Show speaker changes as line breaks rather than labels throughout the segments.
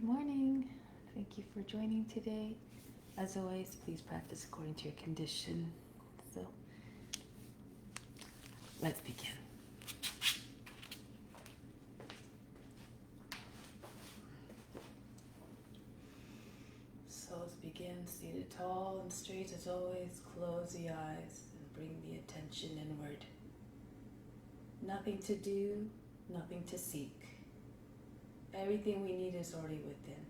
Good morning. Thank you for joining today. As always, please practice according to your condition. So, let's begin. So let's begin seated tall and straight as always. Close the eyes and bring the attention inward. Nothing to do, nothing to seek. Everything we need is already within.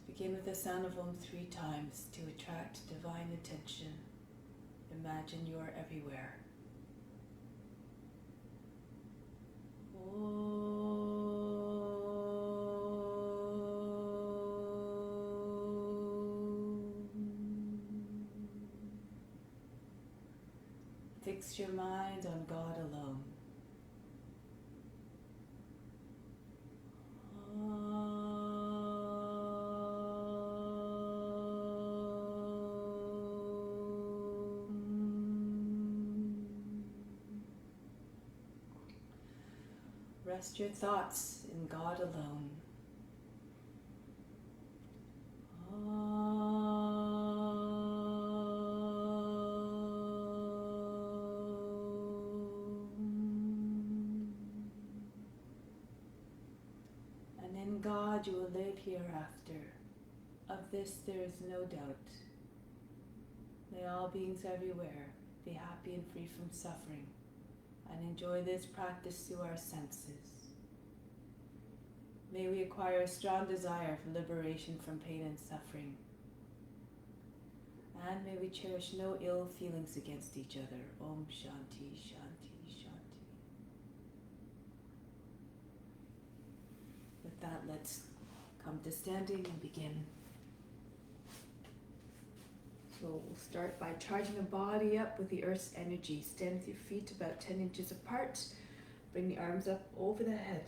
Let's begin with the sound of Om 3 times to attract divine attention. Imagine you are everywhere. Fix your mind on God alone. Rest your thoughts in God alone. And in God you will live hereafter. Of this there is no doubt. May all beings everywhere be happy and free from suffering, and enjoy this practice through our senses. May we acquire a strong desire for liberation from pain and suffering. And may we cherish no ill feelings against each other. Om Shanti, Shanti, Shanti. With that, let's come to standing and begin. So we'll start by charging the body up with the earth's energy. Stand with your feet about 10 inches apart. Bring the arms up over the head.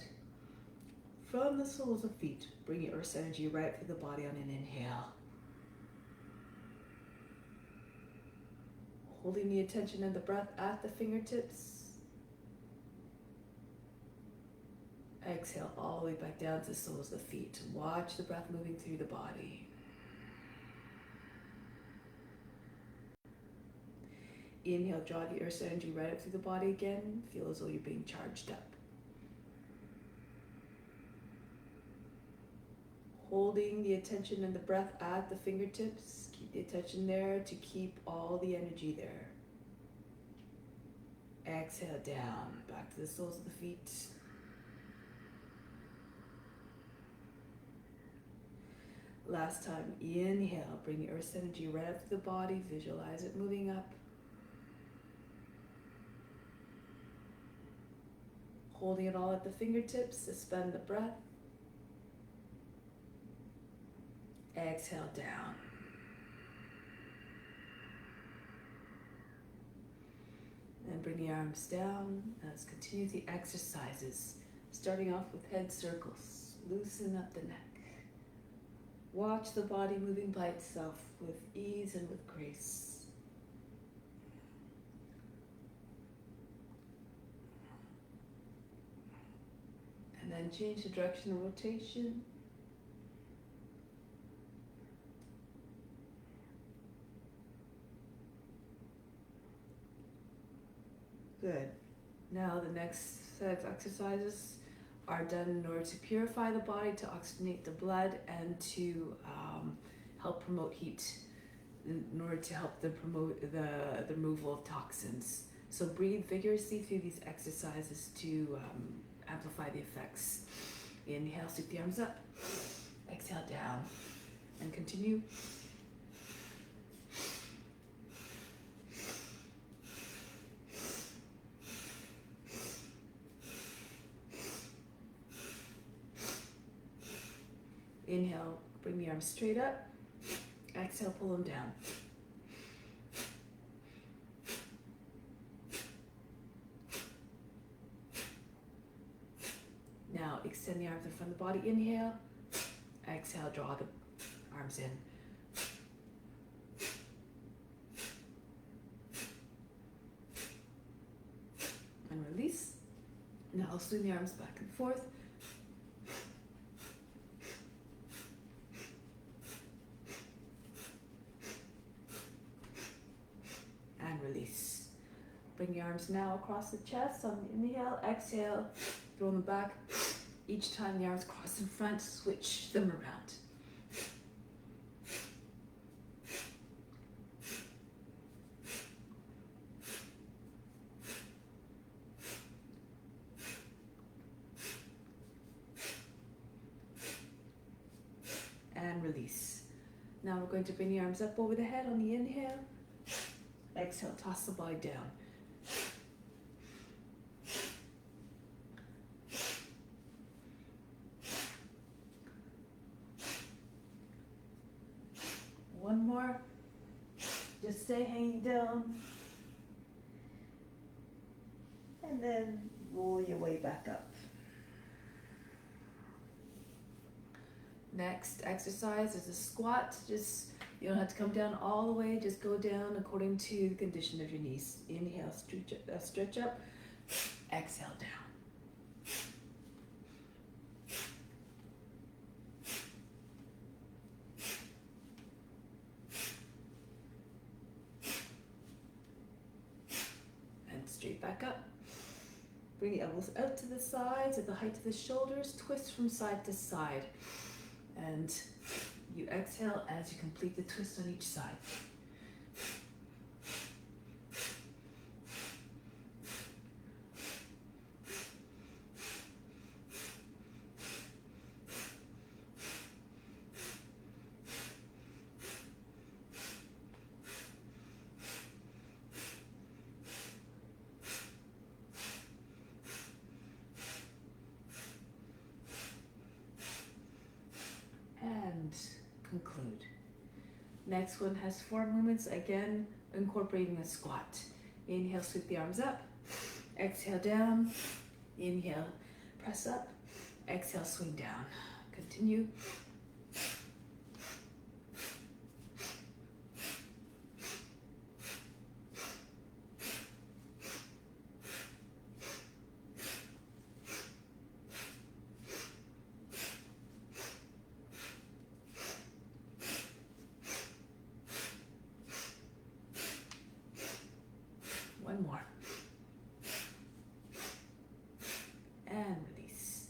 From the soles of feet, bring the earth's energy right through the body on an inhale. Holding the attention and the breath at the fingertips. Exhale all the way back down to the soles of the feet. Watch the breath moving through the body. Inhale, draw the earth's energy right up through the body again. Feel as though you're being charged up. Holding the attention and the breath at the fingertips. Keep the attention there to keep all the energy there. Exhale down, back to the soles of the feet. Last time, inhale, bring the earth's energy right up through the body. Visualize it moving up. Holding it all at the fingertips, suspend the breath. Exhale down. And bring the arms down. Let's continue the exercises. Starting off with head circles. Loosen up the neck. Watch the body moving by itself with ease and with grace. And then change the direction of rotation. Good. Now the next set of exercises are done in order to purify the body, to oxygenate the blood, and to help promote heat, in order to help promote the removal of toxins. So breathe vigorously through these exercises to amplify the effects. Inhale, sweep the arms up. Exhale down. And continue. Inhale, bring the arms straight up. Exhale, pull them down. Now extend the arms in front of the body. Inhale. Exhale, draw the arms in. And release. Now swing the arms back and forth. Bring your arms now across the chest on the inhale, exhale, throw them back. Each time the arms cross in front, switch them around. And release. Now we're going to bring the arms up over the head on the inhale. Exhale, toss the body down. One more. Just stay hanging down. And then roll your way back up. Next exercise is a squat. You don't have to come down all the way, just go down according to the condition of your knees. Inhale, stretch up. Exhale, down. And straight back up. Bring the elbows out to the sides at the height of the shoulders. Twist from side to side. And you exhale as you complete the twist on each side. And conclude. Next one has 4 movements, again incorporating a squat. Inhale, sweep the arms up. Exhale, down. Inhale, press up. Exhale, swing down. Continue. One more. And release.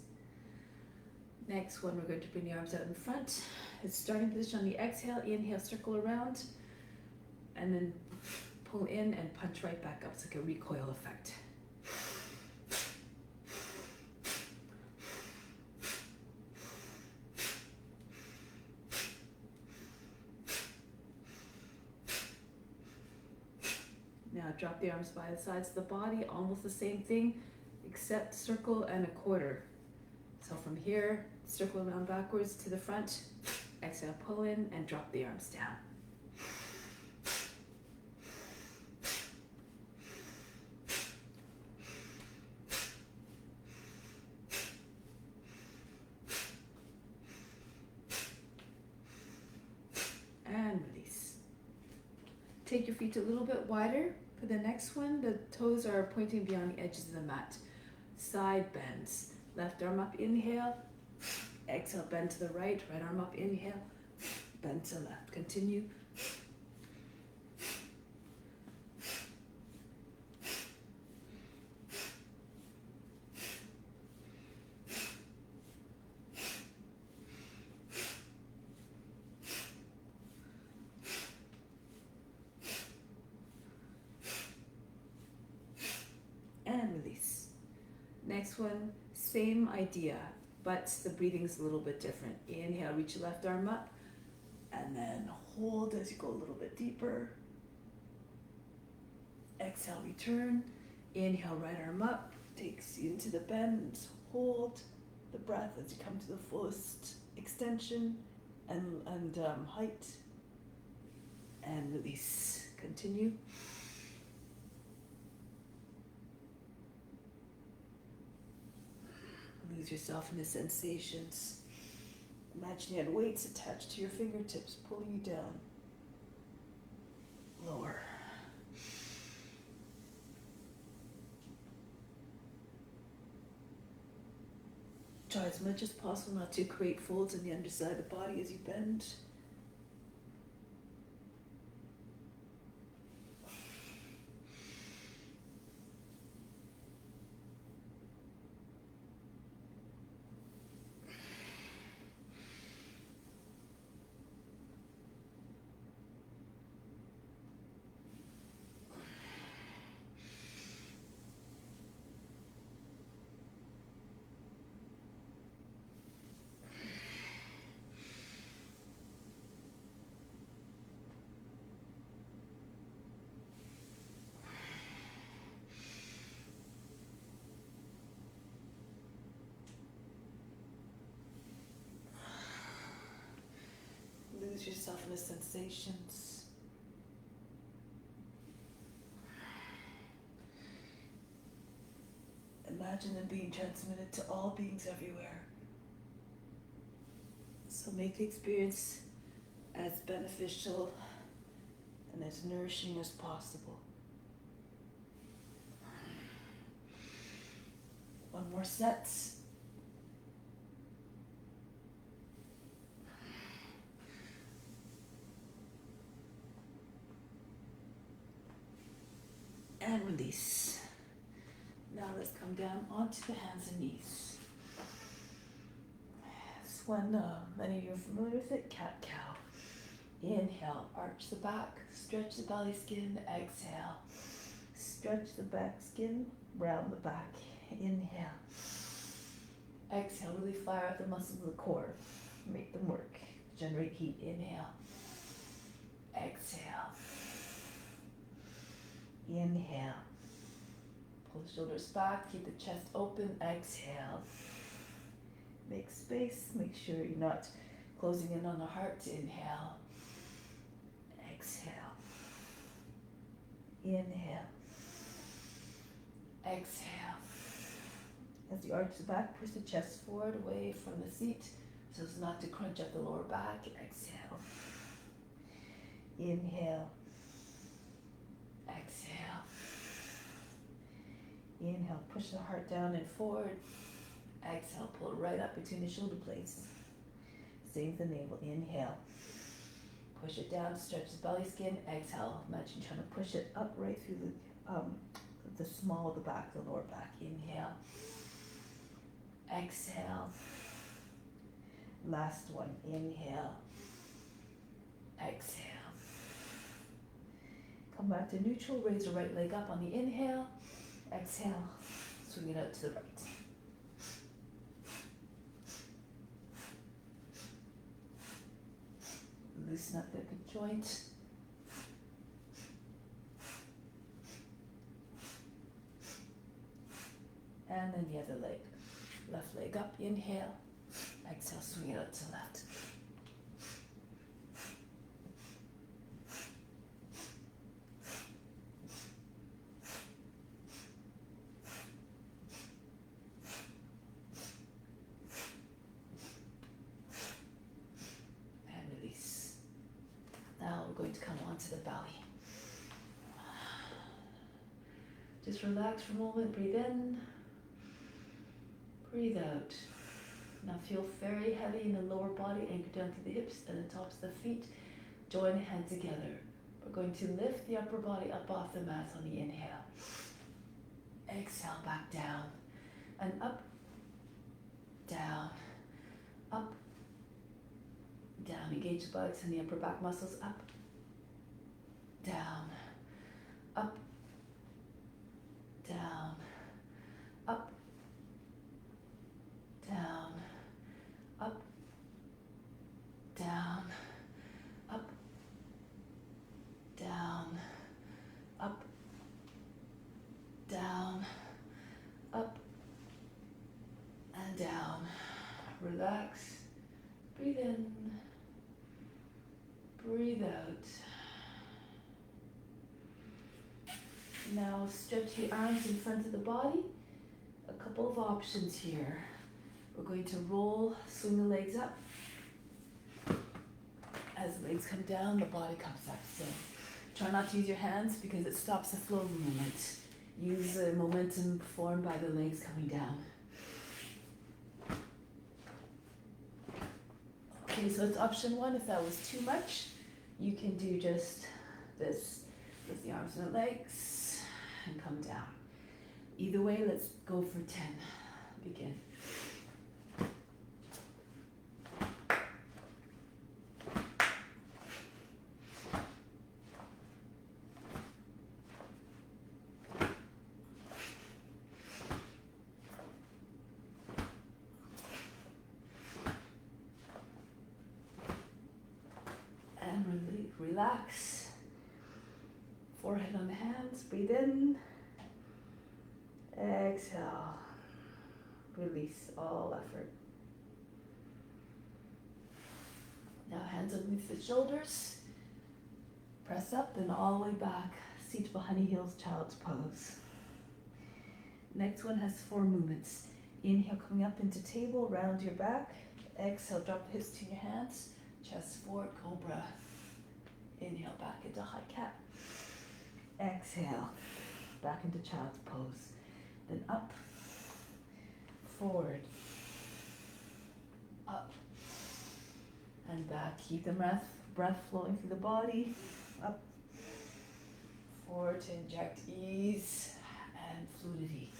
Next one, we're going to bring the arms out in front. It's starting position on the exhale. Inhale, circle around. And then pull in and punch right back up. It's like a recoil effect. Now drop the arms by the sides of the body, almost the same thing, except circle and a quarter. So from here, circle around backwards to the front, exhale, pull in and drop the arms down. And release. Take your feet a little bit wider. For the next one, the toes are pointing beyond the edges of the mat. Side bends. Left arm up, inhale. Exhale, bend to the right. Right arm up, inhale. Bend to left. Continue. And release. Next one, same idea, but the breathing's a little bit different. Inhale, reach your left arm up, and then hold as you go a little bit deeper. Exhale, return. Inhale, right arm up, takes you into the bend. Hold the breath as you come to the fullest extension and height. And release. Continue. Lose yourself in the sensations. Imagine you had weights attached to your fingertips, pulling you down. Lower. Try as much as possible not to create folds in the underside of the body as you bend. lose yourself in the sensations. Imagine them being transmitted to all beings everywhere. So make the experience as beneficial and as nourishing as possible. One more set. And release. Now let's come down onto the hands and knees. This one, many of you are familiar with it, cat-cow. Inhale, arch the back, stretch the belly skin, exhale. Stretch the back skin, round the back. Inhale. Exhale, really fire out the muscles of the core. Make them work. Generate heat. Inhale. Exhale. Inhale. Pull the shoulders back, keep the chest open. Exhale. Make space. Make sure you're not closing in on the heart. Inhale. Exhale. Inhale. Exhale. As you arch the back, push the chest forward away from the seat so as not to crunch up the lower back. Exhale. Inhale. Exhale. Inhale, push the heart down and forward. Exhale, pull it right up between the shoulder blades. Same with the navel. Inhale. Push it down, stretch the belly skin. Exhale. Imagine trying to push it up right through the small of the back, the lower back. Inhale. Exhale. Last one. Inhale. Exhale. Come back to neutral. Raise the right leg up on the inhale. Exhale. Swing it out to the right. Loosen up the hip joint. And then the other leg. Left leg up, inhale. Exhale, swing it out to the left. And release. Now we're going to come onto the belly. Just relax for a moment, breathe in. Breathe out. Now feel very heavy in the lower body, anchor down to the hips and the tops of the feet. Join the hands together. We're going to lift the upper body up off the mat on the inhale. Exhale, back down. And up, down, up, down. Engage the buttocks and the upper back muscles. Up, down, up, down, up, down, up, down, up, down, up, down, up, and down. Relax. Breathe in. Breathe out. Now stretch the arms in front of the body. A couple of options here. We're going to roll, swing the legs up. As the legs come down, the body comes up. So try not to use your hands because it stops the flow of movement. Use the momentum formed by the legs coming down. Okay, so it's option one. If that was too much, you can do just this. Lift the arms and the legs and come down. Either way, let's go for 10. Begin. Relax. Forehead on the hands. Breathe in. Exhale. Release all effort. Now hands underneath the shoulders. Press up and all the way back. Seat behind heels, child's pose. Next one has 4 movements. Inhale, coming up into table, round your back. Exhale, drop the hips to your hands. Chest forward, cobra. Inhale, back into high cat. Exhale, back into child's pose. Then up, forward, up, and back. Keep the breath flowing through the body. Up, forward to inject ease and fluidity.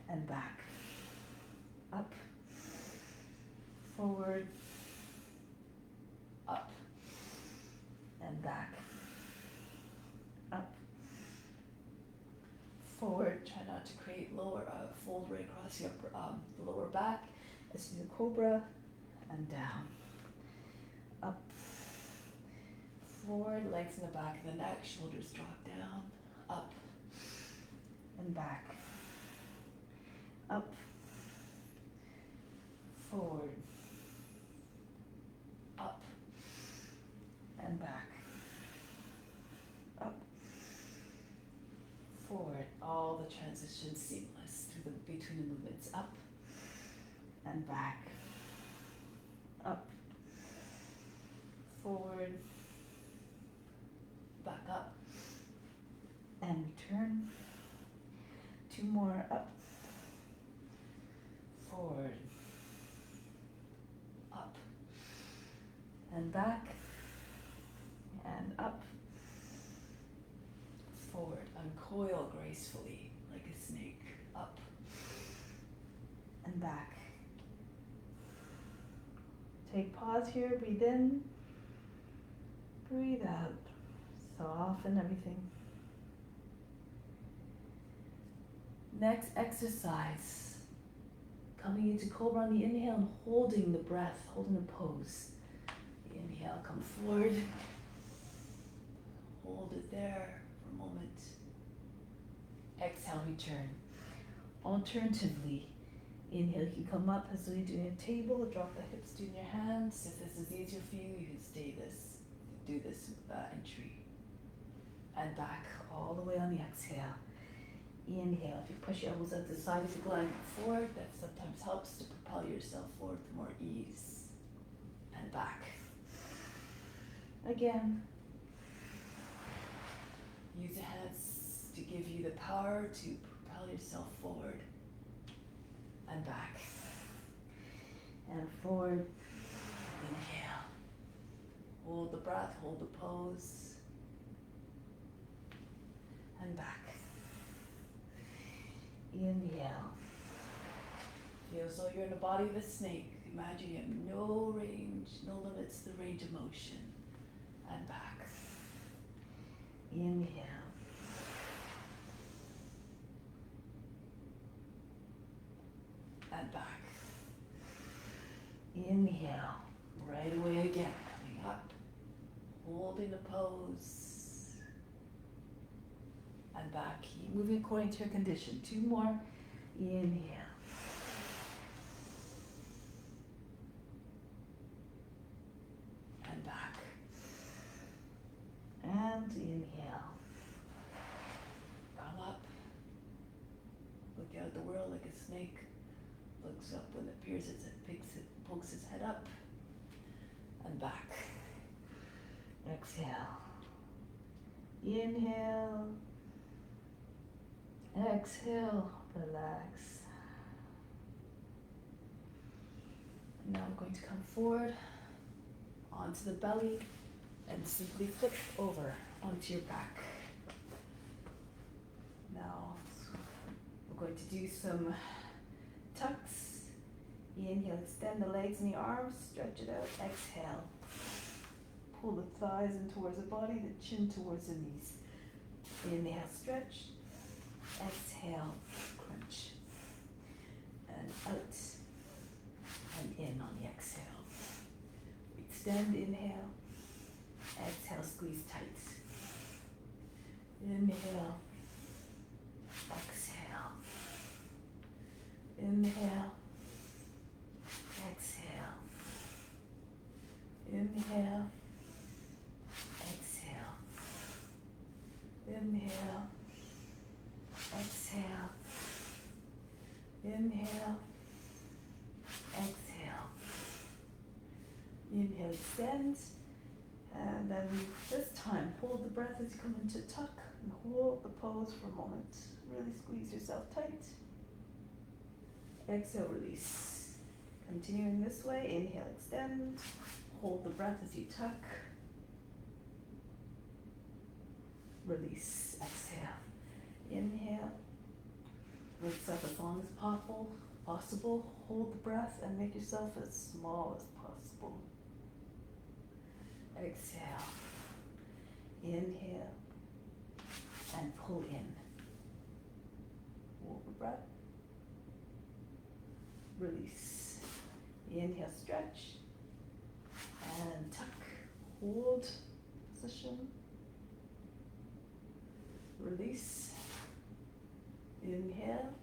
And back. Up, forward, up, and back. Up, forward. Try not to create fold right across your the lower back. As you do cobra, and down. Up, forward, legs in the back of the neck, shoulders drop down. Up, and back. Up, forward, up, and back. Up, forward. All the transitions seamless between the movements. Up and back. Up, forward, back up, and return. 2 more. Up, forward, up, and back, and up, forward. Uncoil gracefully like a snake. Up and back. Take pause here, breathe in, breathe out. Soften everything. Next exercise. Coming into cobra on the inhale and holding the breath, holding the pose. Inhale, come forward. Hold it there for a moment. Exhale, return. Alternatively, inhale, you can come up as though you're doing a table, drop the hips to your hands. If this is easier for you, you can do this entry. And back all the way on the exhale. Inhale, if you push your elbows out the side as you glide forward, that sometimes helps to propel yourself forward with more ease. And back. Again. Use your hands to give you the power to propel yourself forward. And back. And forward. Inhale. Hold the breath, hold the pose. And back. Inhale. Feel as though you're in the body of a snake. Imagine you have no range, no limits to the range of motion. And back. Inhale. And back. Inhale. Right away again. Coming up. Holding the pose. And back. Keep moving according to your condition. 2 more. Inhale. And back. And inhale. Come up. Look out at the world like a snake. Looks up when it peers its head, pokes its head up. And back. Exhale. Inhale. Exhale, relax. Now I'm going to come forward onto the belly and simply flip over onto your back. Now we're going to do some tucks. Inhale, extend the legs and the arms, stretch it out. Exhale. Pull the thighs in towards the body, the chin towards the knees. Inhale, stretch. Exhale, crunch, and out, and in on the exhale. Extend, inhale, exhale, squeeze tight. Inhale, exhale, inhale, exhale, inhale, extend. And then this time, hold the breath as you come into tuck and hold the pose for a moment. Really squeeze yourself tight. Exhale, release. Continuing this way, inhale, extend. Hold the breath as you tuck. Release, exhale. Inhale. Make yourself as long as possible. Hold the breath and make yourself as small as possible. Exhale. Inhale. And pull in. Hold the breath. Release. Inhale, stretch. And tuck. Hold position. Release. Inhale.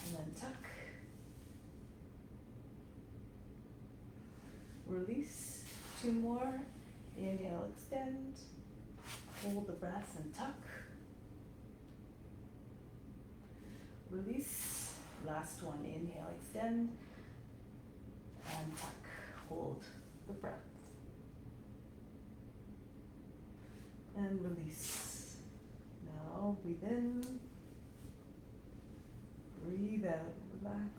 And then tuck. Release. 2 more. Inhale, extend. Hold the breath and tuck. Release. Last one. Inhale, extend. And tuck. Hold the breath. And release. Now breathe in. Breathe out. Relax.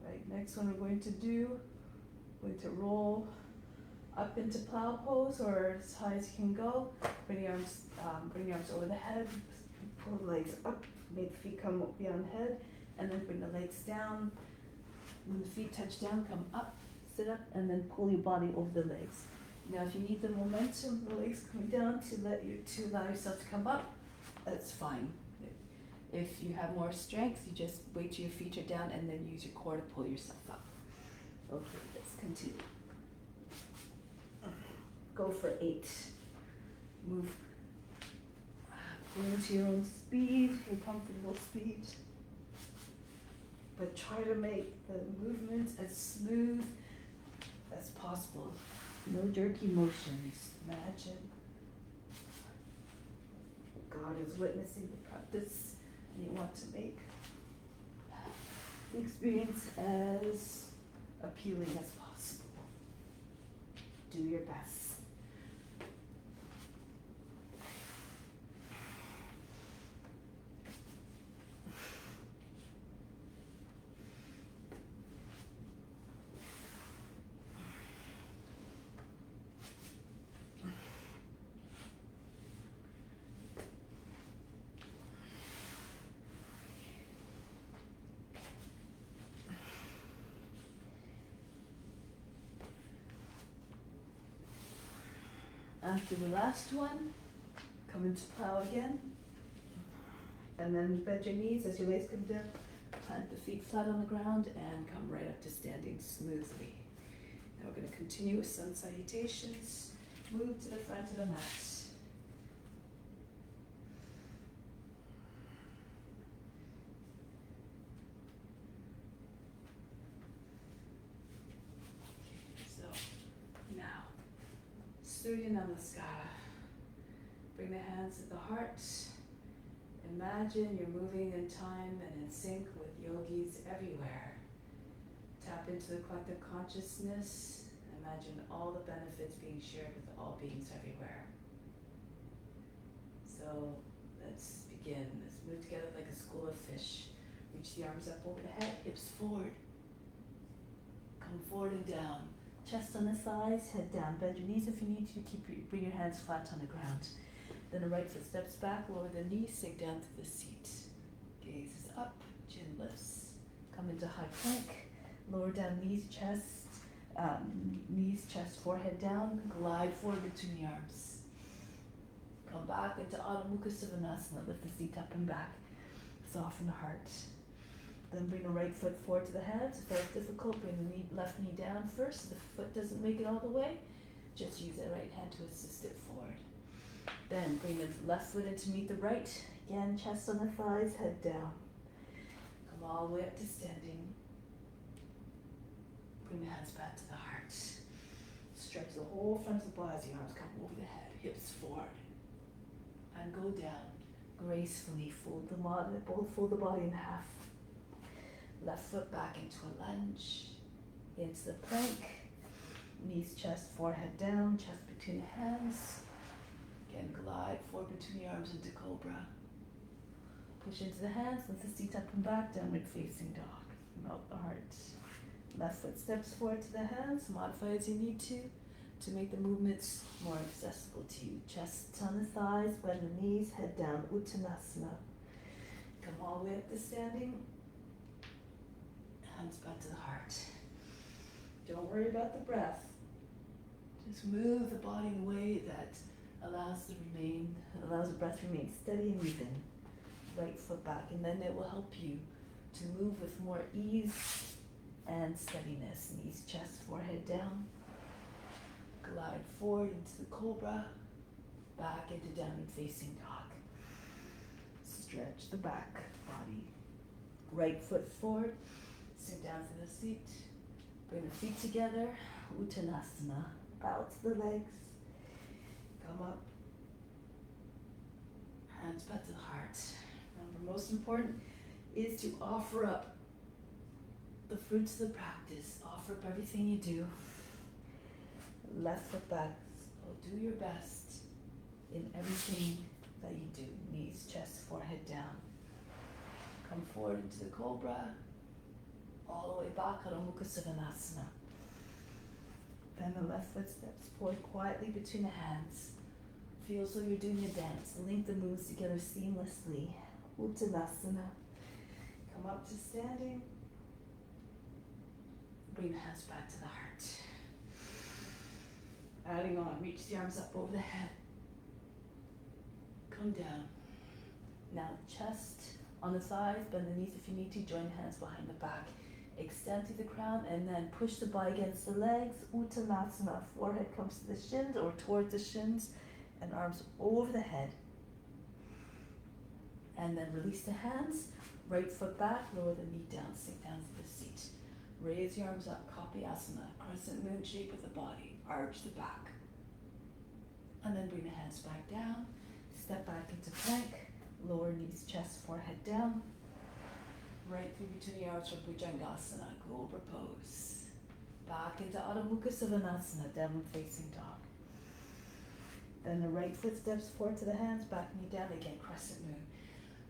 Right, next one we're going to do, roll up into plow pose or as high as you can go. Bring your arms over the head, pull the legs up, make the feet come beyond head, and then bring the legs down. When the feet touch down, come up, sit up, and then pull your body over the legs. Now if you need the momentum, the legs coming down to allow yourself to come up, that's fine. If you have more strength, you just wait till your feet are down and then use your core to pull yourself up. Okay, let's continue. Go for 8. Move into your own speed, your comfortable speed. But try to make the movements as smooth as possible. No jerky motions. Imagine God is witnessing the practice. And you want to make the experience as appealing as possible. Do your best. After the last one, come into plow again. And then bend your knees as your legs come down. Plant the feet flat on the ground and come right up to standing smoothly. Now we're going to continue with sun salutations. Move to the front of the mat. Surya Namaskara. Bring the hands to the heart. Imagine you're moving in time and in sync with yogis everywhere. Tap into the collective consciousness. Imagine all the benefits being shared with all beings everywhere. So let's begin. Let's move together like a school of fish. Reach the arms up over the head, hips forward. Come forward and down. Chest on the thighs, head down. Bend your knees if you need to. Bring your hands flat on the ground. Then the right foot steps back, lower the knees, sink down to the seat. Gaze is up, chin lifts. Come into high plank. Lower down knees, chest, forehead down. Glide forward between the arms. Come back into Adho Mukha Savasana. Lift the seat up and back. Soften the heart. Then bring the right foot forward to the hands. If that's difficult, bring the left knee down first. If the foot doesn't make it all the way, just use the right hand to assist it forward. Then bring the left foot in to meet the right. Again, chest on the thighs, head down. Come all the way up to standing. Bring the hands back to the heart. Stretch the whole front of the body as the arms come over the head, hips forward. And go down. Gracefully fold the body in half. Left foot back into a lunge. into the plank. Knees, chest, forehead down, chest between the hands. Again, glide forward between the arms into cobra. Push into the hands, lift the seat up and back, downward facing dog. Melt the heart. Left foot steps forward to the hands, modify as you need to make the movements more accessible to you. Chest on the thighs, bend the knees, head down, Uttanasana. Come all the way up to standing. Hands back to the heart. Don't worry about the breath. Just move the body in a way that allows the breath to remain steady and even. Right foot back, and then it will help you to move with more ease and steadiness. Knees, chest, forehead down. Glide forward into the cobra, back into downward facing dog. Stretch the back body. Right foot forward, sit down to the seat. Bring the feet together, Uttanasana. Bow to the legs. Come up. Hands back to the heart. Remember, most important is to offer up the fruits of the practice. Offer up everything you do. Left foot back. So do your best in everything that you do. Knees, chest, forehead down. Come forward into the cobra. All the way back, Adho Mukha Svanasana. Then the left foot steps forward quietly between the hands. Feel as though you're doing a dance. Link the moves together seamlessly. Uttanasana. Come up to standing. Bring the hands back to the heart. Adding on, reach the arms up over the head. Come down. Now chest on the thighs, bend the knees if you need to, join hands behind the back. Extend through the crown and then push the body against the legs. Uttanasana. Forehead comes to the shins or towards the shins and arms over the head. And then release the hands. Right foot back, lower the knee down, sink down to the seat. Raise your arms up, copy asana, crescent moon shape with the body. Arch the back. And then bring the hands back down. Step back into plank. Lower knees, chest, forehead down. Right through between the arms for Bhujangasana, Cobra pose. Back into Adho Mukha Svanasana, downward facing dog. Then the right foot steps forward to the hands, back knee down again, crescent moon.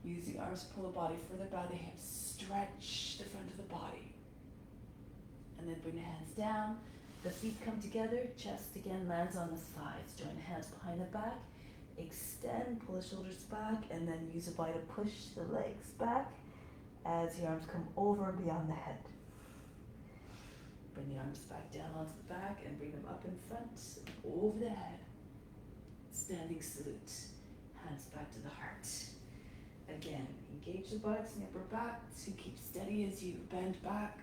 Use the arms to pull the body further by the hips. Stretch the front of the body. And then bring the hands down. The feet come together, chest again lands on the thighs. Join the hands behind the back. Extend, pull the shoulders back, and then use the body to push the legs back as the arms come over and beyond the head. Bring the arms back down onto the back and bring them up in front, over the head. Standing salute. Hands back to the heart. Again, engage the buttocks and the upper back to keep steady as you bend back.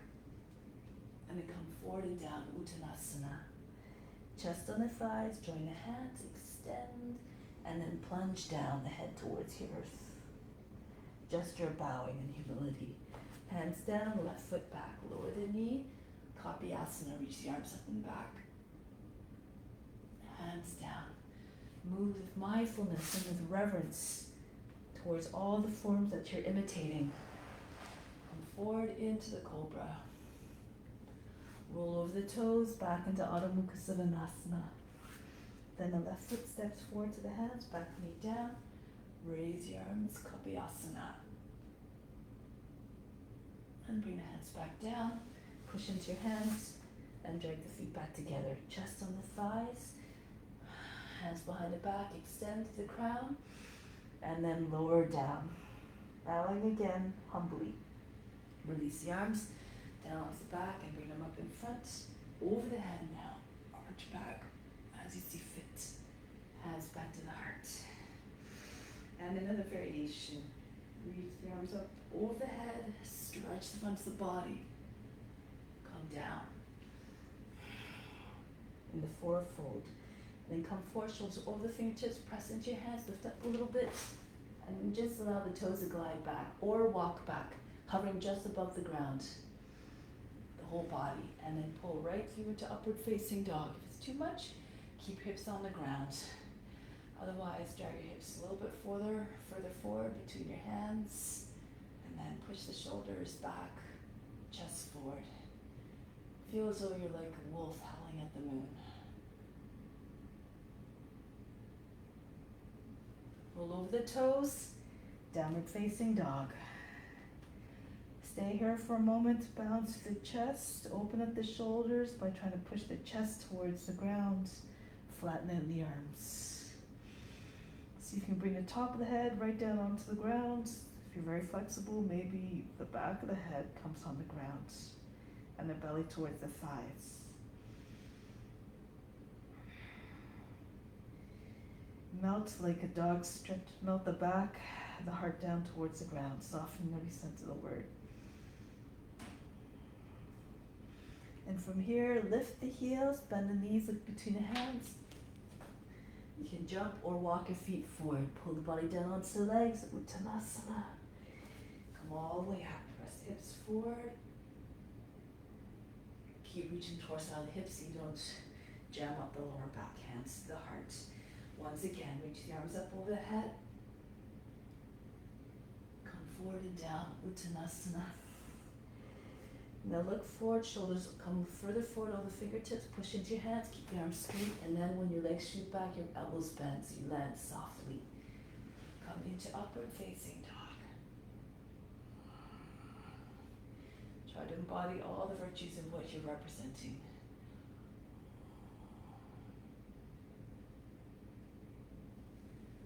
And then come forward and down, Uttanasana. Chest on the thighs, join the hands, extend, and then plunge down the head towards your earth. Gesture bowing in humility. Hands down, left foot back, lower the knee. Copy asana, reach the arms up and back. Hands down. Move with mindfulness and with reverence towards all the forms that you're imitating. Come forward into the cobra. Roll over the toes, back into Adho Mukha Svanasana. Then the left foot steps forward to the hands, back knee down. Raise your arms, Kapiyasana. And bring the hands back down. Push into your hands and drag the feet back together. Chest on the thighs. Hands behind the back, extend to the crown. And then lower down. Bowing again, humbly. Release the arms down off the back and bring them up in front. Over the head now. Arch back as you see fit. Hands back to the heart. And another variation. Reach the arms up over the head. Stretch the front of the body. Come down. In the forefold. Then come forward, shoulders over the fingertips, press into your hands, lift up a little bit, and just allow the toes to glide back or walk back, hovering just above the ground, the whole body, and then pull right through to upward facing dog. If it's too much, keep hips on the ground. Otherwise, drag your hips a little bit further forward between your hands, and then push the shoulders back, chest forward. Feel as though you're like a wolf howling at the moon. Roll over the toes, downward facing dog. Stay here for a moment, bounce the chest, open up the shoulders by trying to push the chest towards the ground, flatten out the arms. See if you can bring the top of the head right down onto the ground. If you're very flexible, maybe the back of the head comes on the ground and the belly towards the thighs. Melt like a dog stretch, melt the back, the heart down towards the ground, softening every sense of the word. And from here, lift the heels, bend the knees, look between the hands. You can jump or walk your feet forward. Pull the body down onto the legs, Uttanasana. Come all the way up, press the hips forward. Keep reaching torso out of the hips so you don't jam up the lower back, hands to the heart. Once again, reach the arms up over the head. Come forward and down, Uttanasana. Now look forward, shoulders come further forward, all the fingertips, push into your hands, keep your arms straight, and then when your legs shoot back, your elbows bend, so you land softly. Come into upward facing dog. Try to embody all the virtues of what you're representing.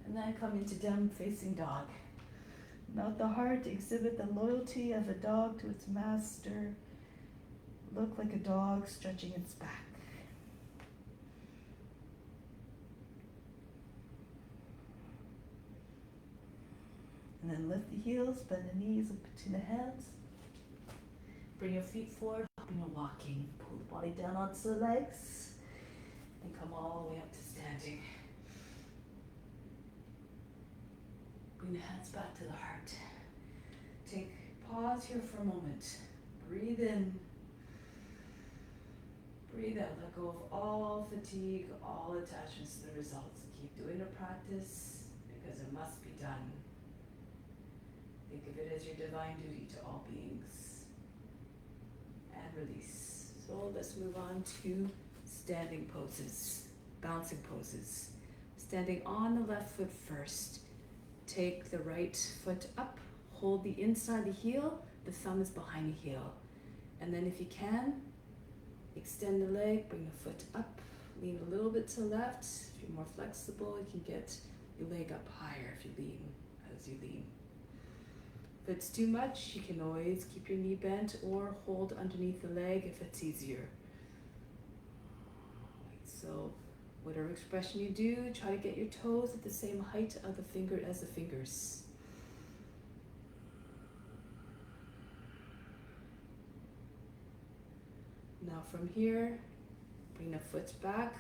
And then come into downward facing dog. Melt the heart, exhibit the loyalty of a dog to its master. Look like a dog stretching its back. And then lift the heels, bend the knees, look between the hands. Bring your feet forward, hopping and walking. Pull the body down onto the legs. And come all the way up to standing. Bring the hands back to the heart. Pause here for a moment. Breathe in. Breathe out. Let go of all fatigue, all attachments to the results. Keep doing the practice because it must be done. Think of it as your divine duty to all beings. And release. So let's move on to standing poses, bouncing poses. Standing on the left foot first. Take the right foot up. Hold the inside of the heel, the thumb is behind the heel. And then if you can, extend the leg, bring the foot up, lean a little bit to the left. If you're more flexible, you can get your leg up higher if you lean, as you lean. If it's too much, you can always keep your knee bent or hold underneath the leg if it's easier. So whatever expression you do, try to get your toes at the same height of the finger as the fingers. Now from here, bring the foot back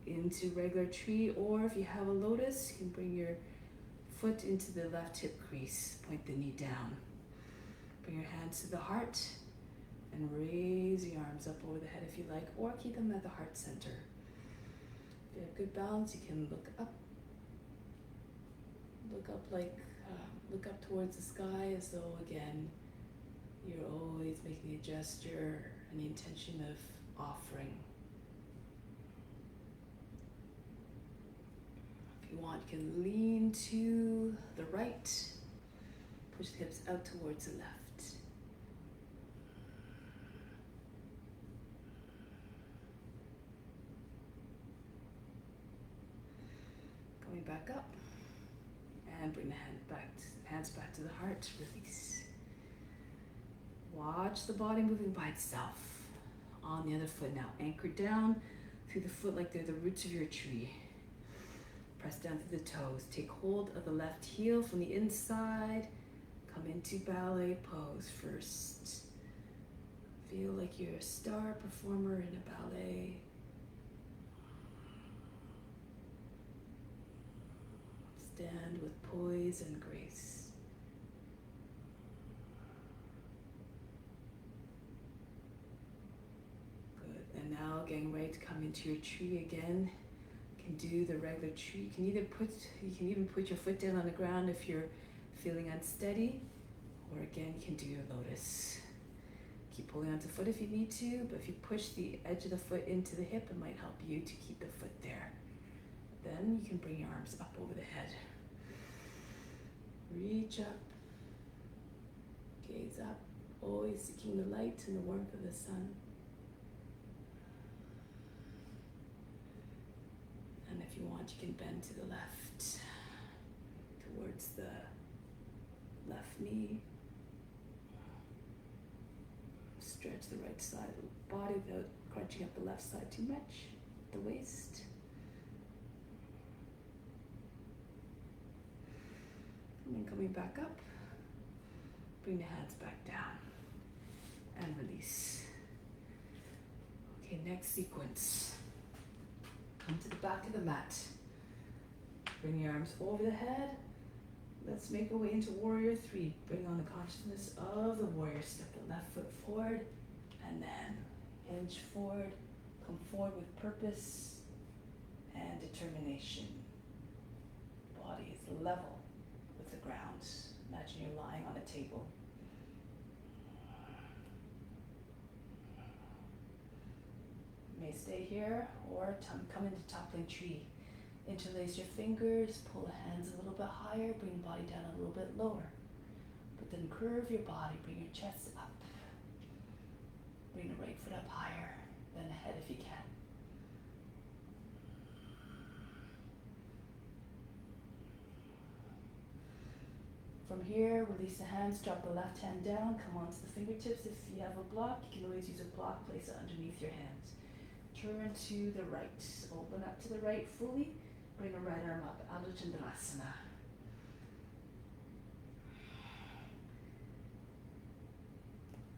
into regular tree, or if you have a lotus, you can bring your foot into the left hip crease, point the knee down. Bring your hands to the heart and raise the arms up over the head if you like, or keep them at the heart center. If you have good balance, you can look up look up towards the sky as though, again, you're always making a gesture and the intention of offering. If you want, you can lean to the right, push the hips out towards the left. Coming back up, and bring the hands back to the heart, release. Watch the body moving by itself. On the other foot now, anchor down through the foot like they're the roots of your tree. Press down through the toes. Take hold of the left heel from the inside. Come into ballet pose first. Feel like you're a star performer in a ballet. Stand with poise and grace. And now getting ready to come into your tree again. You can do the regular tree. You can even put your foot down on the ground if you're feeling unsteady, or again you can do your lotus. keep pulling onto the foot if you need to, but if you push the edge of the foot into the hip, it might help you to keep the foot there. Then you can bring your arms up over the head. Reach up, gaze up, always seeking the light and the warmth of the sun. And if you want, you can bend to the left, towards the left knee. Stretch the right side of the body without crunching up the left side too much, the waist. And then coming back up, bring the hands back down and release. Okay, next sequence. Come to the back of the mat. Bring your arms over the head. Let's make our way into Warrior 3. Bring on the consciousness of the warrior. Step the left foot forward and then hinge forward. Come forward with purpose and determination. Body is level with the ground. Imagine you're lying on a table. You may stay here or come into toppling tree. Interlace your fingers, pull the hands a little bit higher, bring the body down a little bit lower. But then curve your body, bring your chest up. Bring the right foot up higher, then ahead if you can. From here, release the hands, drop the left hand down, come onto the fingertips. If you have a block, you can always use a block, place it underneath your hands. Turn to the right, open up to the right fully. Bring the right arm up, Adho Chandrasana.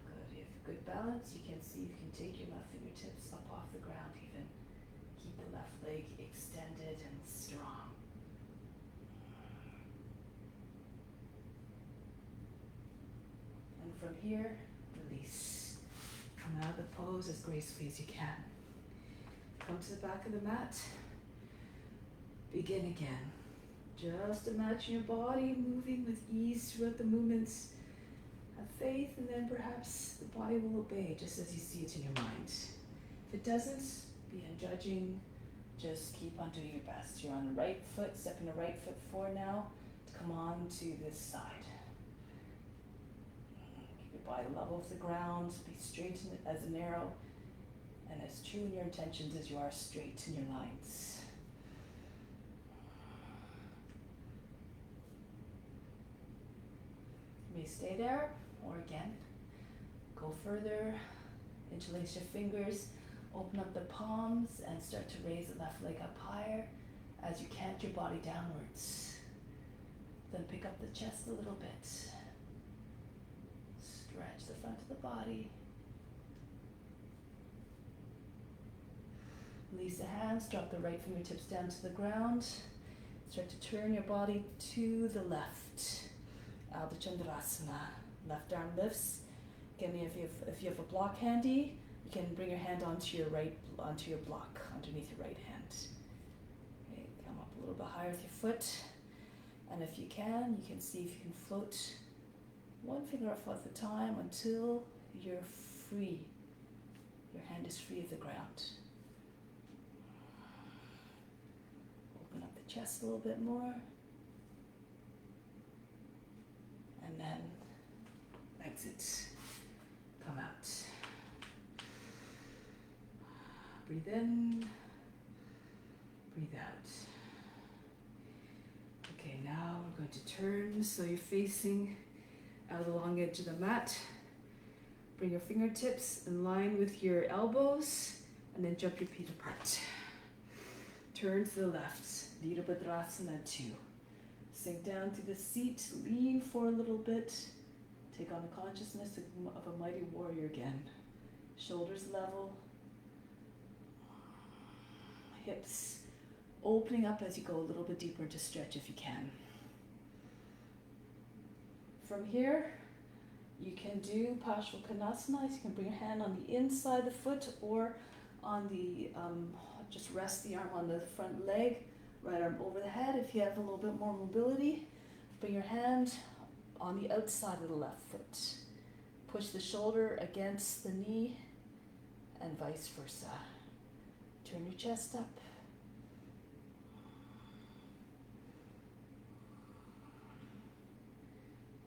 Good, if you have good balance, you can see you can take your left fingertips up off the ground even. Keep the left leg extended and strong. And from here, release. Come out of the pose as gracefully as you can. Come to the back of the mat. Begin again. Just imagine your body moving with ease throughout the movements. Have faith, and then perhaps the body will obey just as you see it in your mind. If it doesn't, be unjudging. Just keep on doing your best. You're on the right foot, stepping the right foot forward now to come on to this side. Keep your body level with the ground. Be straight as an arrow, and as true in your intentions as you are straight in your lines. You may stay there, or again, go further, interlace your fingers, open up the palms, and start to raise the left leg up higher as you cant your body downwards. Then pick up the chest a little bit. Stretch the front of the body. Release the hands, drop the right fingertips down to the ground. Start to turn your body to the left. Adho Chandrasana. Left arm lifts. Again, if you have a block handy, you can bring your hand onto your block, underneath your right hand. Okay, come up a little bit higher with your foot. And if you can see if you can float one finger off at a time until you're free. Your hand is free of the ground. Open up the chest a little bit more. And then exit. Come out. Breathe in. Breathe out. Okay, now we're going to turn so you're facing out the long edge of the mat. Bring your fingertips in line with your elbows and then jump your feet apart. Turn to the left. Virabhadrasana 2. Sink down to the seat, lean for a little bit. Take on the consciousness of a mighty warrior again. Shoulders level. Hips opening up as you go a little bit deeper to stretch if you can. From here, you can do Parsvakonasana. You can bring your hand on the inside of the foot or on the, just rest the arm on the front leg. Right arm over the head. If you have a little bit more mobility, bring your hand on the outside of the left foot. push the shoulder against the knee and vice versa. Turn your chest up.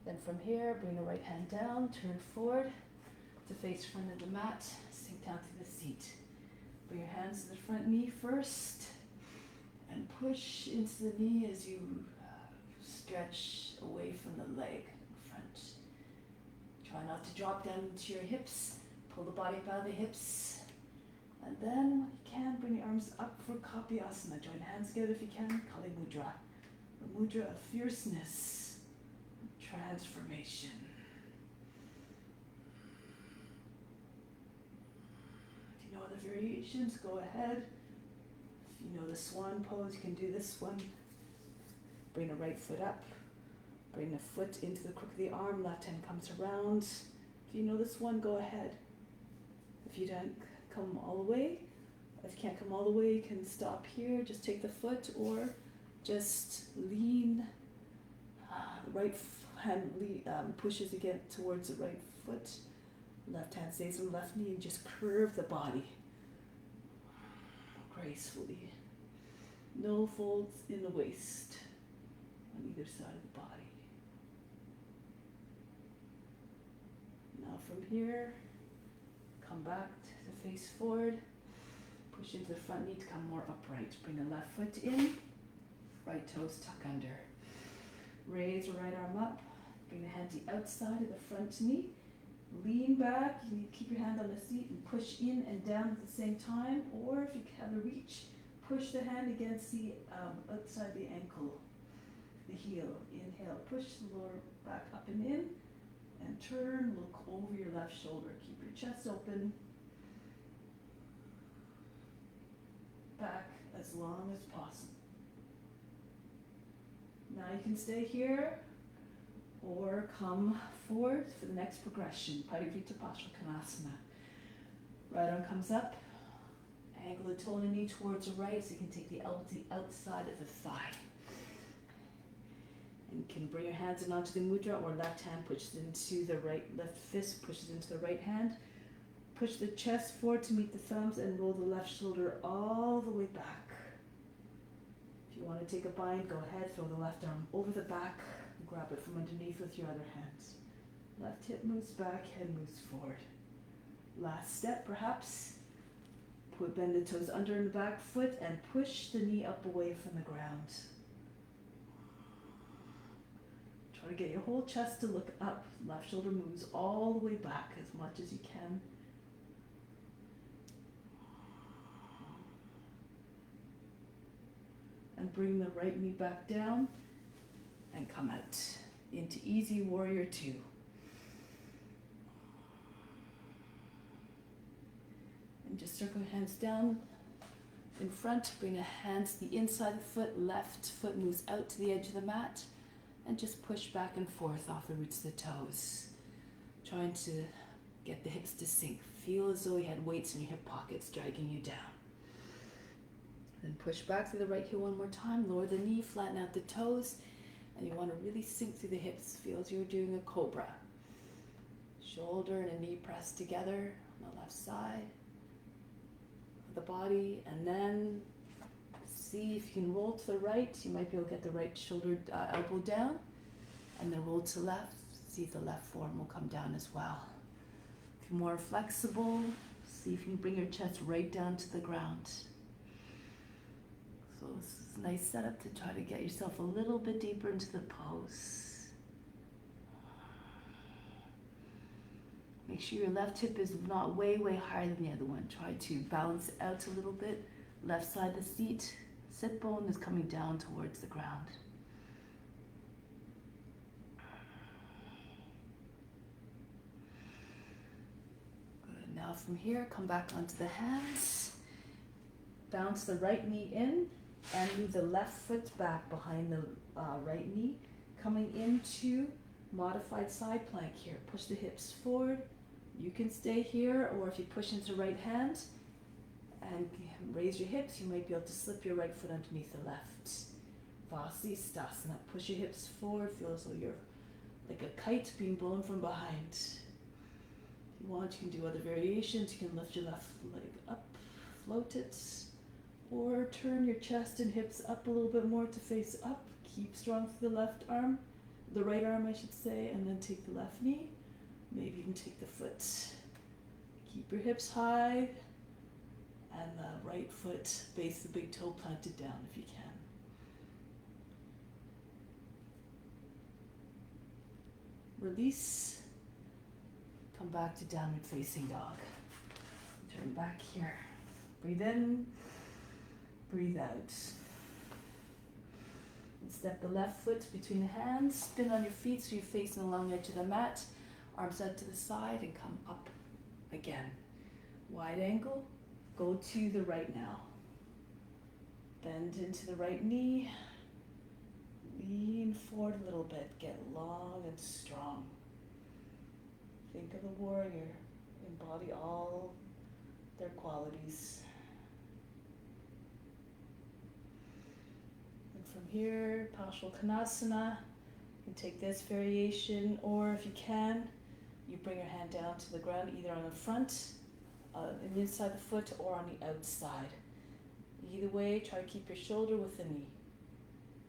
Then from here, bring the right hand down, turn forward to face front of the mat, sink down to the seat. Bring your hands to the front knee first and push into the knee as you stretch away from the leg in front. Try not to drop down into your hips. Pull the body up out of the hips. And then, when you can, bring your arms up for Kapi Asana. Join hands together if you can. Kali Mudra. The mudra of fierceness, transformation. If you know other variations, go ahead. If you know the swan pose, you can do this one. Bring the right foot up. Bring the foot into the crook of the arm. Left hand comes around. If you know this one, go ahead. If you don't come all the way, if you can't come all the way, you can stop here. Just take the foot or just lean. The right hand pushes again towards the right foot. Left hand stays on the left knee and just curve the body gracefully. No folds in the waist on either side of the body. Now from here, come back to the face forward. Push into the front knee to come more upright. Bring the left foot in. Right toes tuck under. Raise the right arm up. Bring the hand to the outside of the front knee. Lean back. You need to keep your hand on the seat and push in and down at the same time. Or if you have a reach, push the hand against the outside the ankle, the heel. Inhale, push the lower back up and in. And turn, look over your left shoulder. Keep your chest open. Back as long as possible. Now you can stay here or come forward for the next progression. Parivrtta Parsvakonasana. Right arm comes up. Angle the toe and the knee towards the right so you can take the elbow to the outside of the thigh. And you can bring your hands in onto the mudra or left hand pushes into the right, left fist pushes into the right hand. Push the chest forward to meet the thumbs and roll the left shoulder all the way back. If you want to take a bind, go ahead, throw the left arm over the back, and grab it from underneath with your other hand. Left hip moves back, head moves forward. Last step perhaps. Bend the toes under in the back foot and push the knee up away from the ground. Try to get your whole chest to look up. Left shoulder moves all the way back as much as you can. And bring the right knee back down and come out into easy warrior 2. And just circle your hands down in front, bring the hands to the inside of the foot, left foot moves out to the edge of the mat, and just push back and forth off the roots of the toes. Trying to get the hips to sink. Feel as though you had weights in your hip pockets dragging you down. Then push back through the right heel one more time, lower the knee, flatten out the toes, and you want to really sink through the hips. Feel as you're doing a cobra. Shoulder and a knee pressed together on the left side of the body, and then see if you can roll to the right. You might be able to get the right shoulder, elbow down, and then roll to the left. See if the left forearm will come down as well. If you're more flexible, see if you can bring your chest right down to the ground. So this is a nice setup to try to get yourself a little bit deeper into the pose. Make sure your left hip is not way, way higher than the other one. Try to balance it out a little bit. Left side of the seat, sit bone is coming down towards the ground. Good. Now from here, come back onto the hands. Bounce the right knee in and move the left foot back behind the right knee. Coming into modified side plank here. Push the hips forward. You can stay here, or if you push into the right hand and raise your hips, you might be able to slip your right foot underneath the left. Vasisthasana. Push your hips forward. Feel as though you're like a kite being blown from behind. you want, you can do other variations. You can lift your left leg up, float it, or turn your chest and hips up a little bit more to face up. Keep strong through the left arm, the right arm I should say, and then take the left knee. Maybe even take the foot. Keep your hips high, and the right foot, base the big toe planted down if you can. Release. Come back to downward facing dog. Turn back here. Breathe in, breathe out. And step the left foot between the hands, spin on your feet so you're facing the long edge of the mat. Arms out to the side and come up again. Wide angle, go to the right now. Bend into the right knee. Lean forward a little bit, get long and strong. Think of the warrior, embody all their qualities. And from here, Paschimottanasana, you can take this variation, or if you can, you bring your hand down to the ground, either on the front, and inside the foot, or on the outside. Either way, try to keep your shoulder with the knee.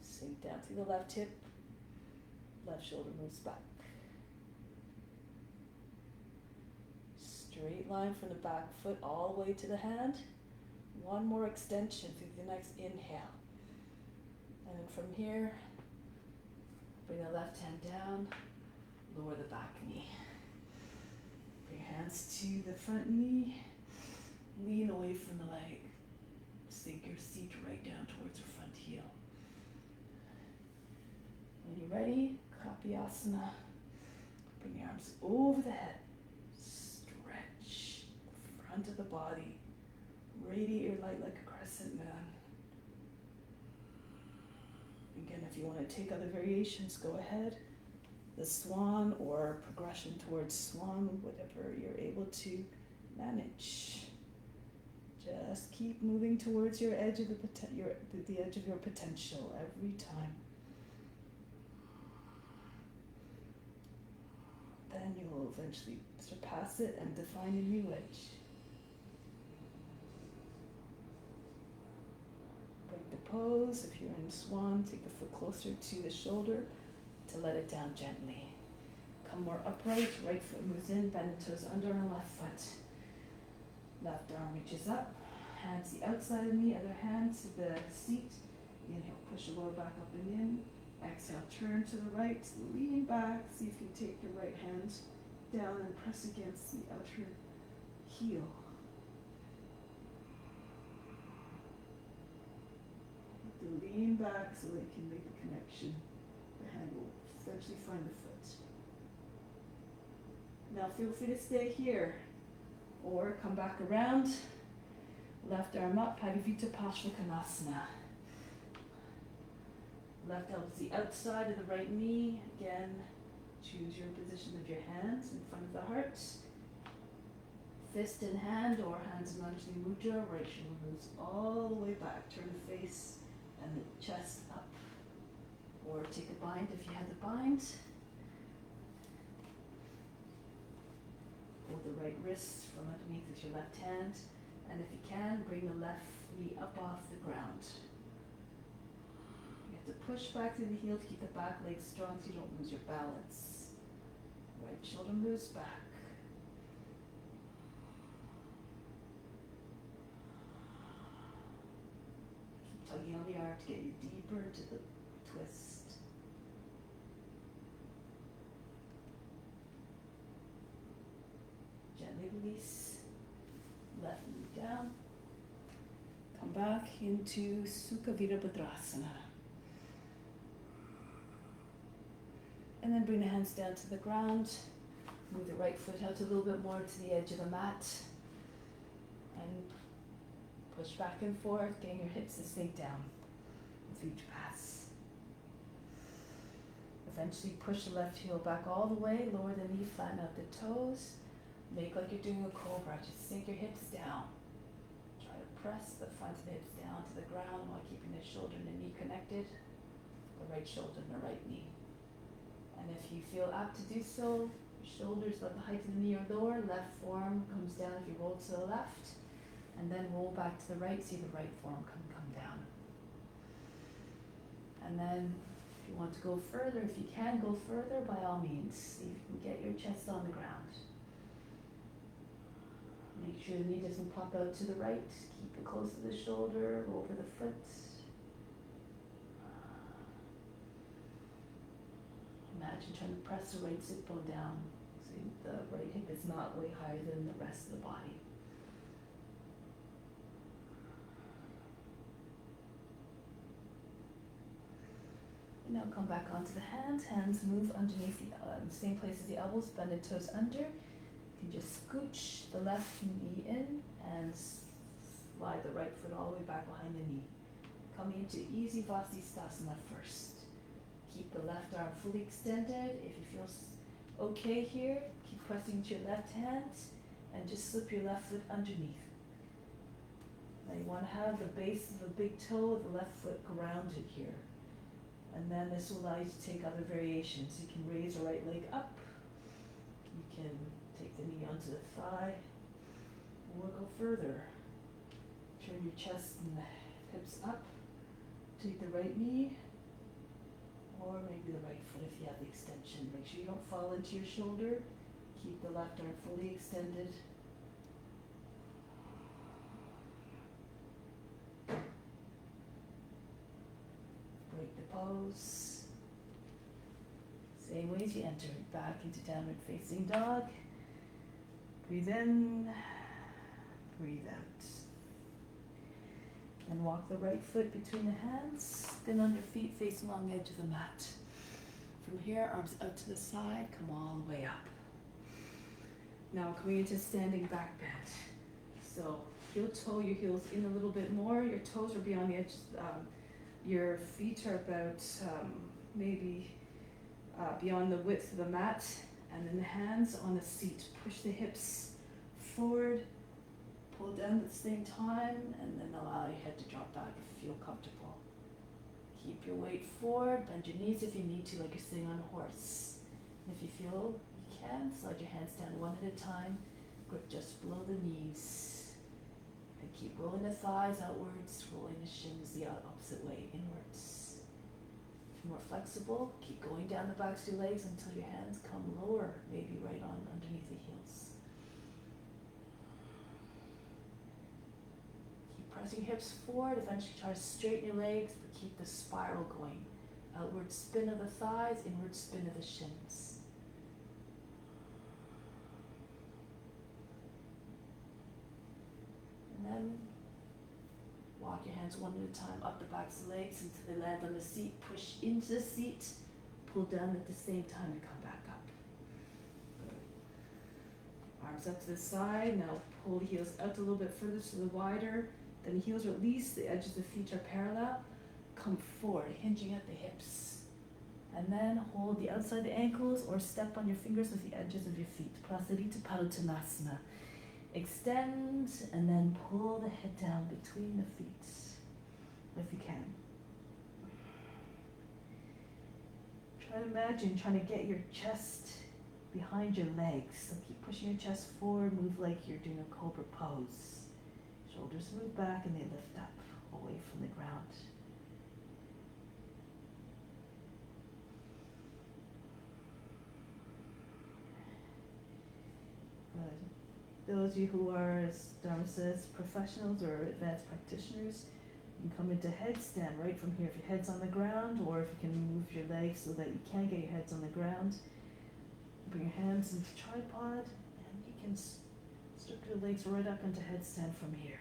Sink down through the left hip, left shoulder moves back. Straight line from the back foot all the way to the hand. One more extension through the next inhale. And then from here, bring the left hand down, lower the back knee. Bring your hands to the front knee, lean away from the leg. Sink your seat right down towards your front heel. When you're ready, Kapiyasana. Bring your arms over the head. Stretch the front of the body. Radiate your light like a crescent moon. Again, if you want to take other variations, go ahead. The swan or progression towards swan, whatever you're able to manage. Just keep moving towards your edge of the edge of your potential every time. Then you will eventually surpass it and define a new edge. Break the pose. If you're in swan, take the foot closer to the shoulder to let it down gently. Come more upright. Right foot moves in, bend the toes under on the left foot. Left arm reaches up. Hands the outside of the knee, other hand to the seat. Inhale, push the lower back up and in. Exhale, turn to the right, lean back. See if you take your right hand down and press against the outer heel. Lean back so that you can make the connection. The hand will eventually find the foot. Now feel free to stay here or come back around. Left arm up, Padivita Paschimottanasana. Left elbow to the outside of the right knee. Again, choose your position of your hands in front of the heart. Fist in hand or hands in Anjali Mudra. Right shoulder moves all the way back. Turn the face and the chest up. Or take a bind if you have the bind. Hold the right wrist from underneath with your left hand. And if you can, bring the left knee up off the ground. You have to push back through the heel to keep the back leg strong so you don't lose your balance. Right shoulder moves back. Keep tugging on the arm to get you deeper into the twist. Gently release. Left knee down. Come back into Sukha Virabhadrasana. And then bring the hands down to the ground. Move the right foot out a little bit more to the edge of the mat. And push back and forth, getting your hips to sink down with each pass. Eventually push the left heel back all the way, lower the knee, flatten out the toes. Make like you're doing a cobra, just sink your hips down. Try to press the front of the hips down to the ground while keeping the shoulder and the knee connected. The right shoulder and the right knee. And if you feel apt to do so, Shoulders about the height of the knee or lower. Left forearm comes down if you roll to the left. And then roll back to the right. See the right forearm come down. And then if you want to go further, if you can go further, by all means. See if you can get your chest on the ground. Make sure the knee doesn't pop out to the right. Keep it close to the shoulder, over the foot. Imagine trying to press the right sit bone down. So the right hip is not way higher than the rest of the body. And now come back onto the hands. Hands move underneath the same place as the elbows. Bend the toes under. You can just scooch the left knee in and slide the right foot all the way back behind the knee. Coming into easy Vasisthasana first. Keep the left arm fully extended. If you feel okay here, keep pressing into your left hand and just slip your left foot underneath. Now you want to have the base of the big toe of the left foot grounded here. And then this will allow you to take other variations. You can raise the right leg up. You can take the knee onto the thigh, or go further. Turn your chest and the hips up. Take the right knee, or maybe the right foot if you have the extension. Make sure you don't fall into your shoulder. Keep the left arm fully extended. Break the pose. Same way as you enter, back into downward facing dog. Breathe in, breathe out. And walk the right foot between the hands, then on your feet facing along the edge of the mat. From here, arms out to the side, come all the way up. Now coming into standing back bend. So heel toe your heels in a little bit more, your toes are beyond the edge, your feet are about maybe beyond the width of the mat, and then the hands on the seat. Push the hips forward, pull down at the same time, and then allow your head to drop back if you feel comfortable. Keep your weight forward, bend your knees if you need to, like you're sitting on a horse. And if you feel you can, slide your hands down one at a time, grip just below the knees. And keep rolling the thighs outwards, rolling the shins the opposite way, inwards. If you're more flexible, keep going down the backs of your legs until your hands come lower, maybe right on underneath the heels. Keep pressing hips forward, eventually try to straighten your legs, but keep the spiral going. Outward spin of the thighs, inward spin of the shins. And then walk your hands one at a time up the backs of the legs until they land on the seat. Push into the seat, pull down at the same time and come back up. Good. Arms up to the side. Now pull the heels out a little bit further so they're wider. Then the heels release, the edges of the feet are parallel. Come forward, hinging at the hips. And then hold the outside of the ankles or step on your fingers with the edges of your feet. Prasarita Padottanasana. Extend and then pull the head down between the feet, if you can. Try to imagine trying to get your chest behind your legs. So keep pushing your chest forward, move like you're doing a cobra pose. Shoulders move back and they lift up, away from the ground. Good. Those of you who are, as Dharma says, professionals or advanced practitioners, you can come into headstand right from here if your head's on the ground, or if you can move your legs so that you can get your heads on the ground. Bring your hands into tripod, and you can strip your legs right up into headstand from here.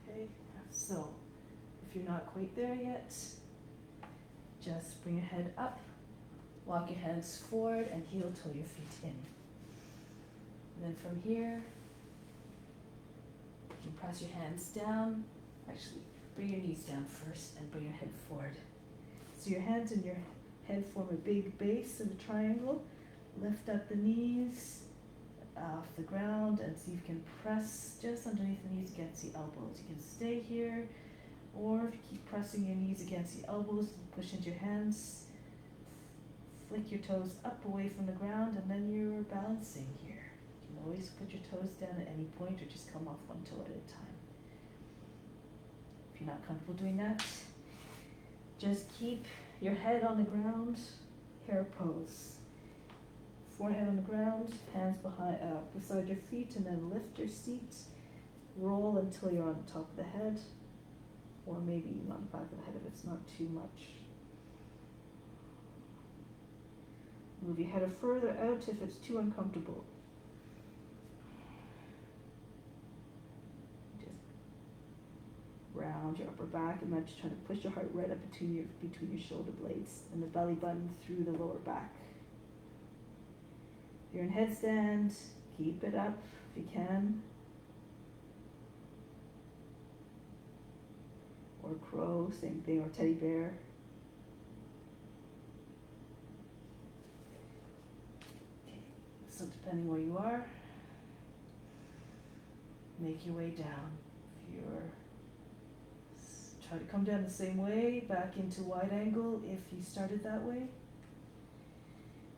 Okay, so if you're not quite there yet, just bring your head up, walk your hands forward, and heel toe your feet in. And then from here, you can press your hands down. Actually, bring your knees down first and bring your head forward. So your hands and your head form a big base in a triangle. Lift up the knees off the ground and see if you can press just underneath the knees against the elbows. You can stay here, or if you keep pressing your knees against the elbows, push into your hands
flick your toes up away from the ground, and then you're balancing here. You can always put your toes down at any point or just come off one toe at a time. If you're not comfortable doing that, just keep your head on the ground, hare pose. Forehead on the ground, hands beside your feet, and then lift your seat. Roll until you're on top of the head, or maybe even on the back of the head if it's not too much. Move your head further out if it's too uncomfortable. Just round your upper back. Imagine trying to push your heart right up between your shoulder blades and the belly button through the lower back. If you're in headstand, keep it up if you can. Or crow, same thing, or teddy bear. Okay, so depending where you are, make your way down. If you're try to come down the same way, back into wide angle if you started that way.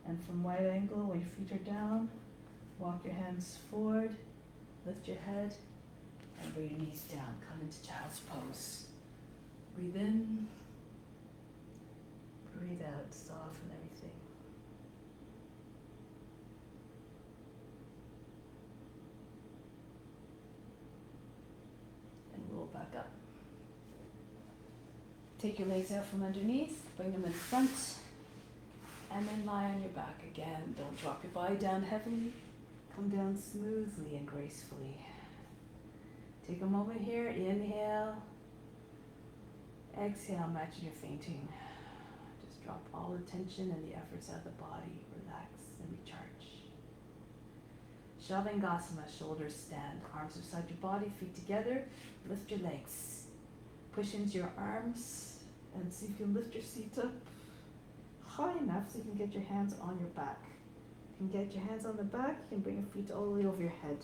And from wide angle, when your feet are down, walk your hands forward, lift your head, and bring your knees down. Come into child's pose. Breathe in, breathe out, soften everything. And roll back up. Take your legs out from underneath, bring them in front, and then lie on your back again. Don't drop your body down heavily. Come down smoothly and gracefully. Take a moment here, inhale. Exhale, imagine you're fainting. Just drop all the tension and the efforts out of the body. Relax and recharge. Shavangasana, shoulders stand. Arms beside your body, feet together. Lift your legs. Push into your arms and see if you can lift your seat up high enough so you can get your hands on your back. You can get your hands on the back, you can bring your feet all the way over your head.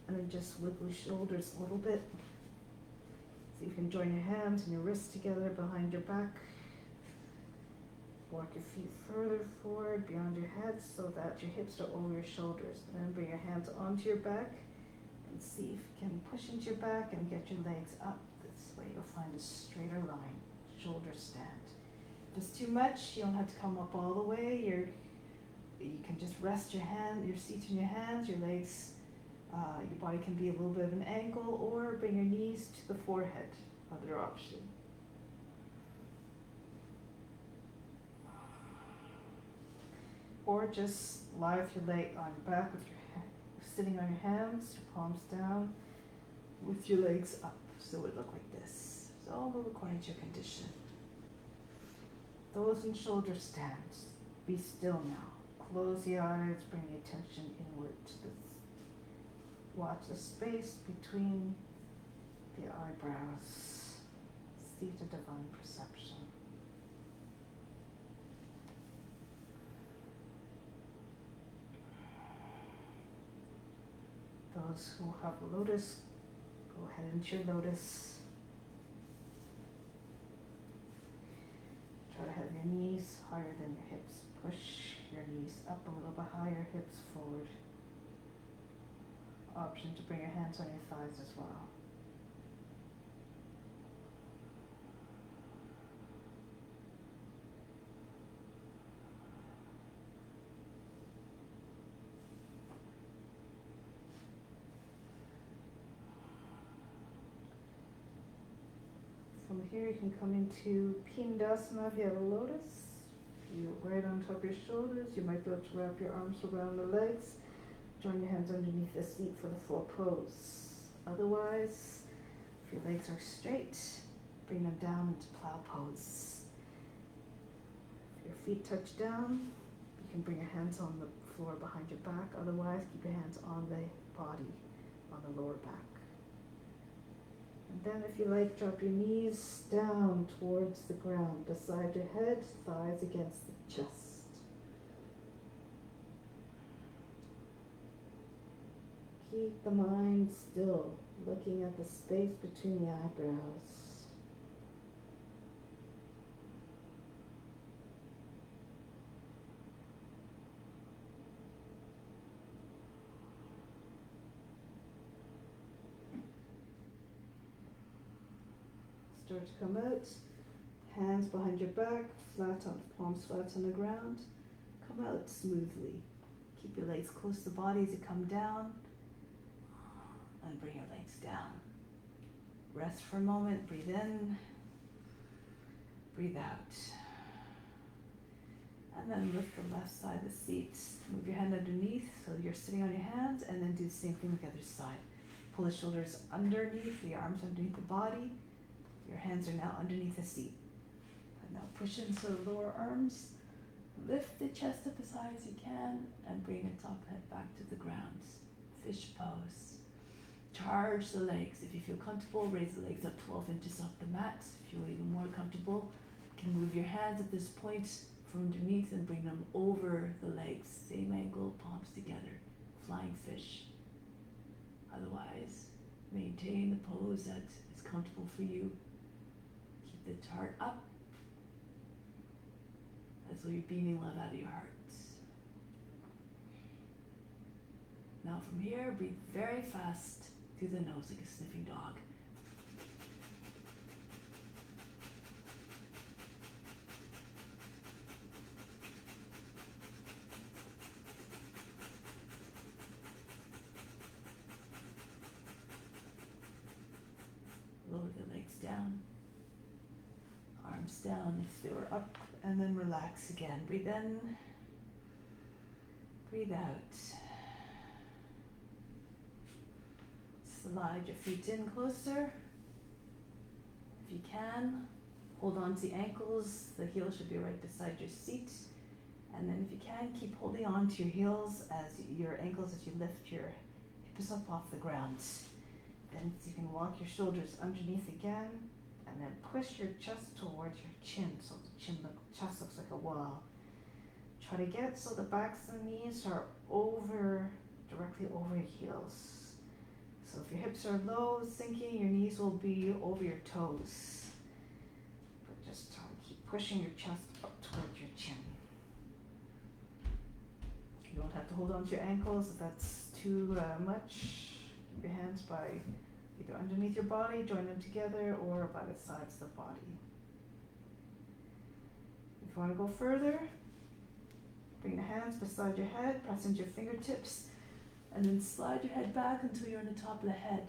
And then just wiggle your shoulders a little bit. So you can join your hands and your wrists together behind your back. Walk your feet further forward beyond your head so that your hips are over your shoulders. And then bring your hands onto your back and see if you can push into your back and get your legs up. This way you'll find a straighter line, shoulder stand. If it's too much, you don't have to come up all the way. You can just rest your seat in your hands, your legs. Your body can be a little bit of an angle, or bring your knees to the forehead, other option. Or just lie with your leg on your back, with sitting on your hands, your palms down, with your legs up. So it would look like this. It's all according to your condition. Those in shoulder stands, be still now. Close the eyes, bring the attention inward to the watch the space between the eyebrows. See the divine perception. Those who have a lotus, go ahead into your lotus. Try to have your knees higher than your hips. Push your knees up a little bit higher, hips forward. Option to bring your hands on your thighs as well. From here you can come into Pindasana if you have a lotus. You're right on top of your shoulders. You might be able to wrap your arms around the legs. Join your hands underneath the seat for the full pose. Otherwise, if your legs are straight, bring them down into plow pose. If your feet touch down, you can bring your hands on the floor behind your back. Otherwise, keep your hands on the body, on the lower back. And then if you like, drop your knees down towards the ground, beside your head, thighs against the chest. Keep the mind still, looking at the space between the eyebrows. start to come out. Hands behind your back, palms flat on the ground. Come out smoothly. Keep your legs close to the body as you come down. And bring your legs down. Rest for a moment, breathe in, breathe out. And then lift the left side of the seat. Move your hand underneath so you're sitting on your hands, and then do the same thing with the other side. Pull the shoulders underneath, the arms underneath the body. Your hands are now underneath the seat. And now push into the lower arms. Lift the chest up as high as you can and bring the top head back to the ground. Fish pose. Charge the legs. If you feel comfortable, raise the legs up 12 inches off the mat. If you feel even more comfortable, you can move your hands at this point from underneath and bring them over the legs. Same angle, palms together. Flying fish. Otherwise, maintain the pose that is comfortable for you. Keep the heart up, as though you're beaming love out of your heart. Now from here, breathe very fast through the nose like a sniffing dog. Lower the legs down, arms down if they were up, and then relax again. Breathe in, breathe out. Slide your feet in closer. If you can, hold on to the ankles. The heels should be right beside your seat. And then if you can, keep holding on to your heels as your ankles as you lift your hips up off the ground. Then you can walk your shoulders underneath again, and then push your chest towards your chin, so the chest looks like a wall. Try to get so the backs and knees are directly over your heels. So if your hips are low, sinking, your knees will be over your toes. But just try to keep pushing your chest up towards your chin. You don't have to hold on to your ankles if that's too much. Keep your hands by either underneath your body, join them together, or by the sides of the body. If you want to go further, bring the hands beside your head, press into your fingertips, and then slide your head back until you're on the top of the head.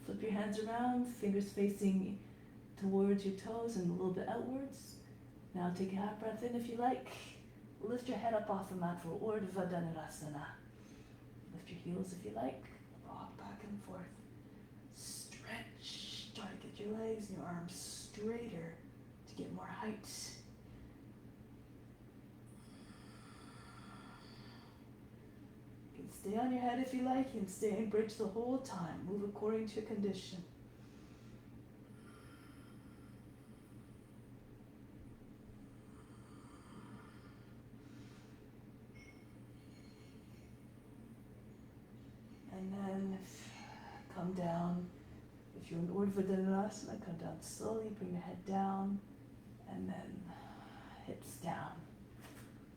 Flip your hands around, fingers facing towards your toes and a little bit outwards. Now take a half breath in if you like. Lift your head up off the mat for Urdhva Dhanurasana. Lift your heels if you like. Rock back and forth. Stretch. Try to get your legs and your arms straighter to get more height. You can stay on your head if you like. You can stay in bridge the whole time. Move according to your condition. And then come down. If you're in Urdhva Dhanurasana, come down slowly, bring your head down, and then hips down.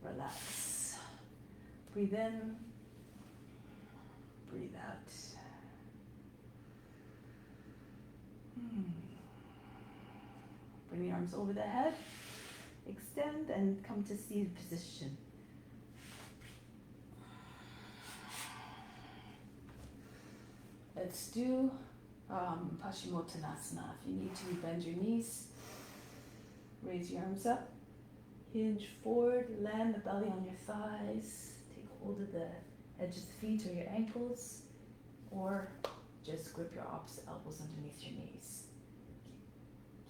Relax. Breathe in, breathe out. Bring the arms over the head, extend, and come to seated position. Let's do Paschimottanasana. If you need to, bend your knees, raise your arms up, hinge forward, land the belly on your thighs, take hold of the edges of the feet or your ankles, or just grip your opposite elbows underneath your knees.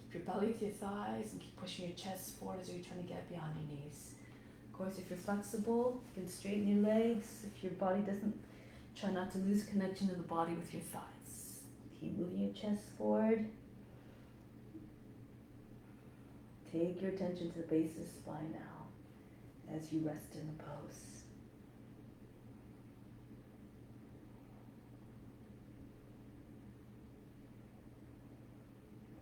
Keep your belly with your thighs and keep pushing your chest forward as you're trying to get beyond your knees. Of course, if you're flexible, you can straighten your legs. If your body doesn't, try not to lose connection to the body with your thighs. Keep moving your chest forward. Take your attention to the base of the spine now as you rest in the pose.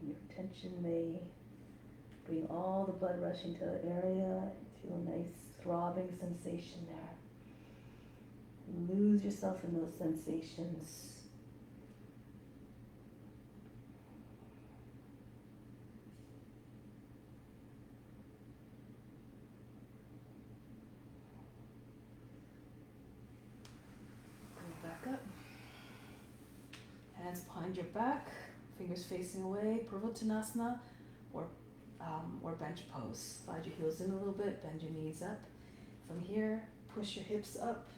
Your attention may bring all the blood rushing to the area. Feel a nice throbbing sensation there. Lose yourself in those sensations.
hands behind your back, fingers facing away, Purvottanasana, or bench pose. Slide your heels in a little bit, bend your knees up. From here, push your hips up,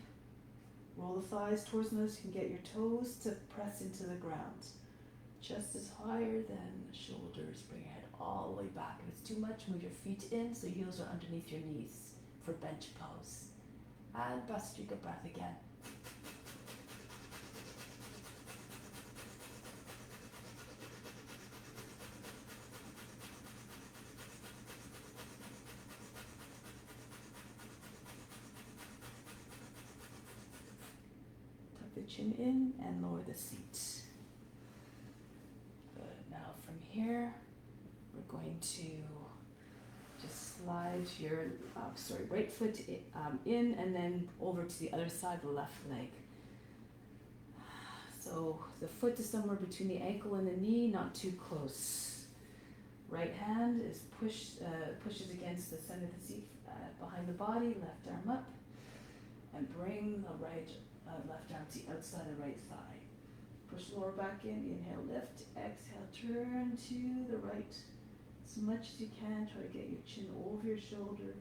roll the thighs towards nose. You can get your toes to press into the ground. Chest is higher than the shoulders. Bring your head all the way back. If it's too much, move your feet in so your heels are underneath your knees for bench pose. And Bhastrika breath again. Tuck the chin in and lower the seat. Now from here, we're going to just slide your right foot in and then over to the other side, the left leg. So the foot is somewhere between the ankle and the knee, not too close. Right hand is pushes against the center of the seat behind the body, left arm up, and bring the left arm to the outside of the right thigh. Push the lower back in, inhale, lift, exhale, turn to the right. As much as you can, try to get your chin over your shoulder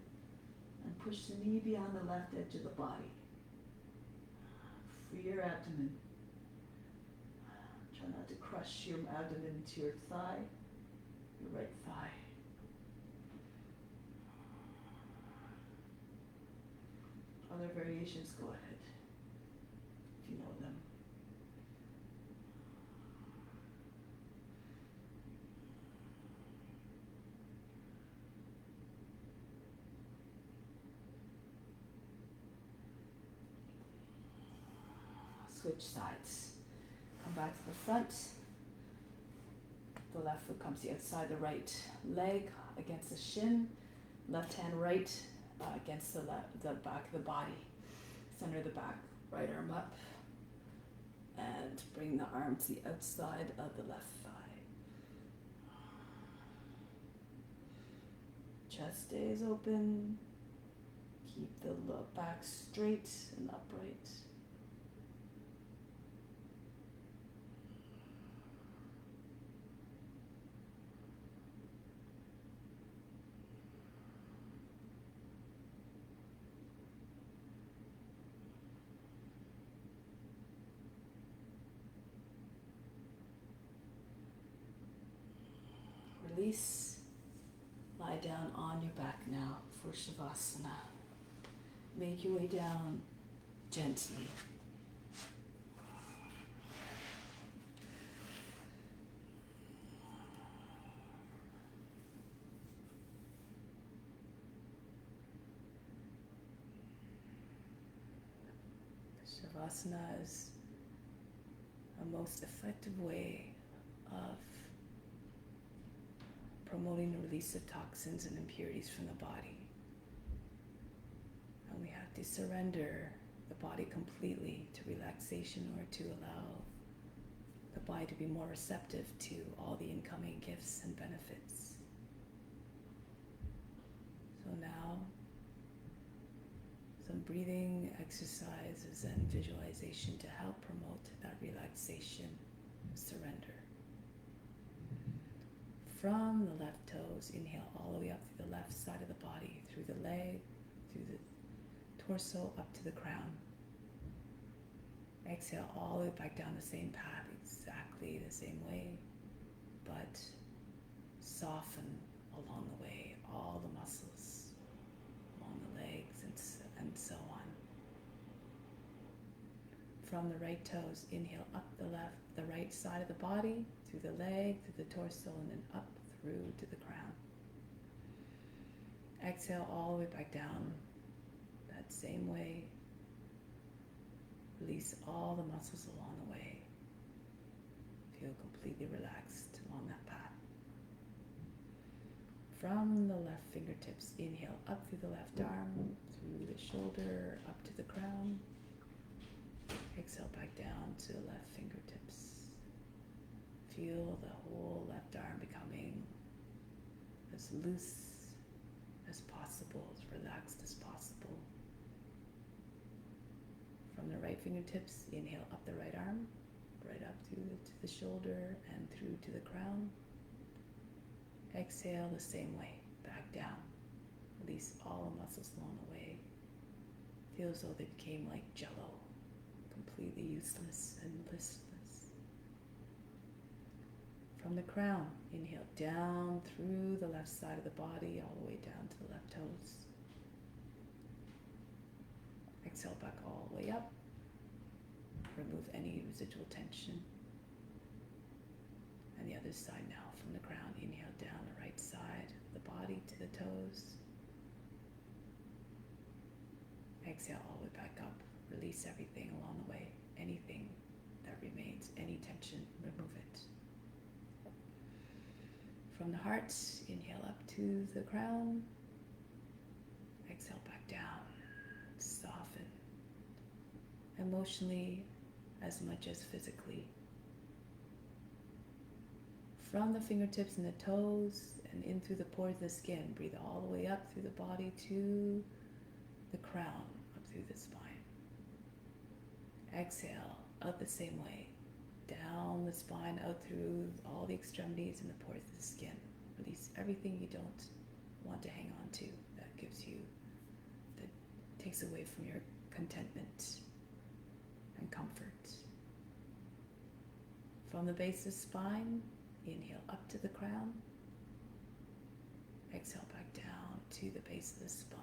and push the knee beyond the left edge of the body. Free your abdomen. Try not to crush your abdomen into your thigh, your right thigh. Other variations, go ahead, if you know them. Switch sides. Come back to the front. The left foot comes to the outside, the right leg against the shin. Left hand right against the back of the body. Center of the back. Right arm up. And bring the arm to the outside of the left thigh. Chest stays open. Keep the back straight and upright. Release. Lie down on your back now for Shavasana. Make your way down gently. Shavasana is a most effective way of promoting the release of toxins and impurities from the body. And we have to surrender the body completely to relaxation or to allow the body to be more receptive to all the incoming gifts and benefits. So now, some breathing exercises and visualization to help promote that relaxation, surrender. From the left toes, inhale all the way up through the left side of the body, through the leg, through the torso, up to the crown. Exhale all the way back down the same path, exactly the same way, but soften along the way all the muscles along the legs and so on. From the right toes, inhale up the right side of the body, through the leg, through the torso, and then up through to the crown. Exhale all the way back down that same way. Release all the muscles along the way. Feel completely relaxed along that path. From the left fingertips, inhale up through the left arm, through the shoulder, up to the crown. Exhale back down to the left fingertips. Feel the whole left arm becoming as loose as possible, as relaxed as possible. From the right fingertips, inhale up the right arm. right up to the shoulder and through to the crown. Exhale the same way, back down. Release all the muscles along the way. Feel as though they became like jello, completely useless and listless. From the crown, inhale down through the left side of the body, all the way down to the left toes. Exhale back all the way up. Remove any residual tension. And the other side now, from the crown, inhale down the right side of the body to the toes. Exhale all the way back up. Release everything along the way. Anything that remains, any tension, remove it. From the heart, inhale up to the crown. Exhale back down. Soften. Emotionally as much as physically. From the fingertips and the toes and in through the pores of the skin, breathe all the way up through the body to the crown, up through the spine. Exhale out the same way, down the spine, out through all the extremities and the pores of the skin. Release everything you don't want to hang on to that gives you, that takes away from your contentment and comfort. From the base of the spine, inhale up to the crown. Exhale back down to the base of the spine.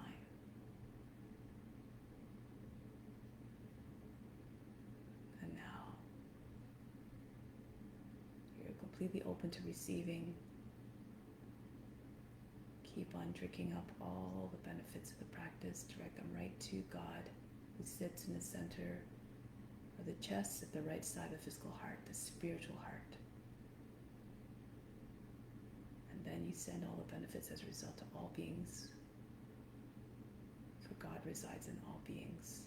And now you're completely open to receiving. Keep on drinking up all the benefits of the practice. Direct them right to God, who sits in the center of the chest at the right side of the physical heart, the spiritual heart. And then you send all the benefits as a result to all beings. For God resides in all beings.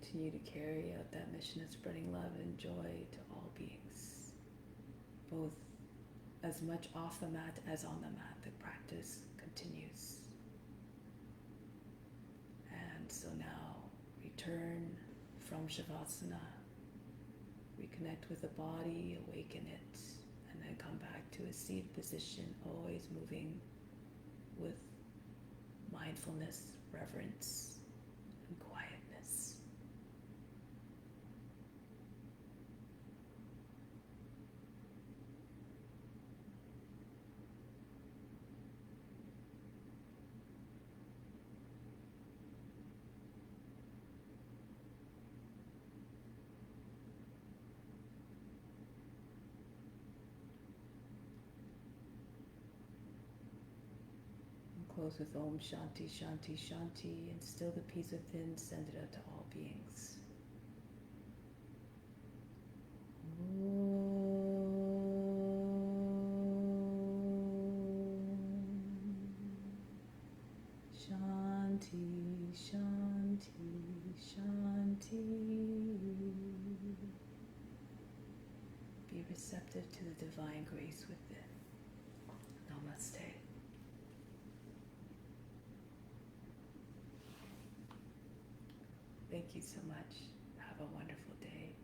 Continue to carry out that mission of spreading love and joy to all beings, both as much off the mat as on the mat. The practice continues. And so now return from Shavasana, reconnect with the body, awaken it, and then come back to a seated position, always moving with mindfulness, reverence, and quietness. Close with Om Shanti Shanti Shanti, and still the peace within, send it out to all beings. Shanti Shanti Shanti. Be receptive to the divine grace within. Namaste. Thank you so much. Have a wonderful day.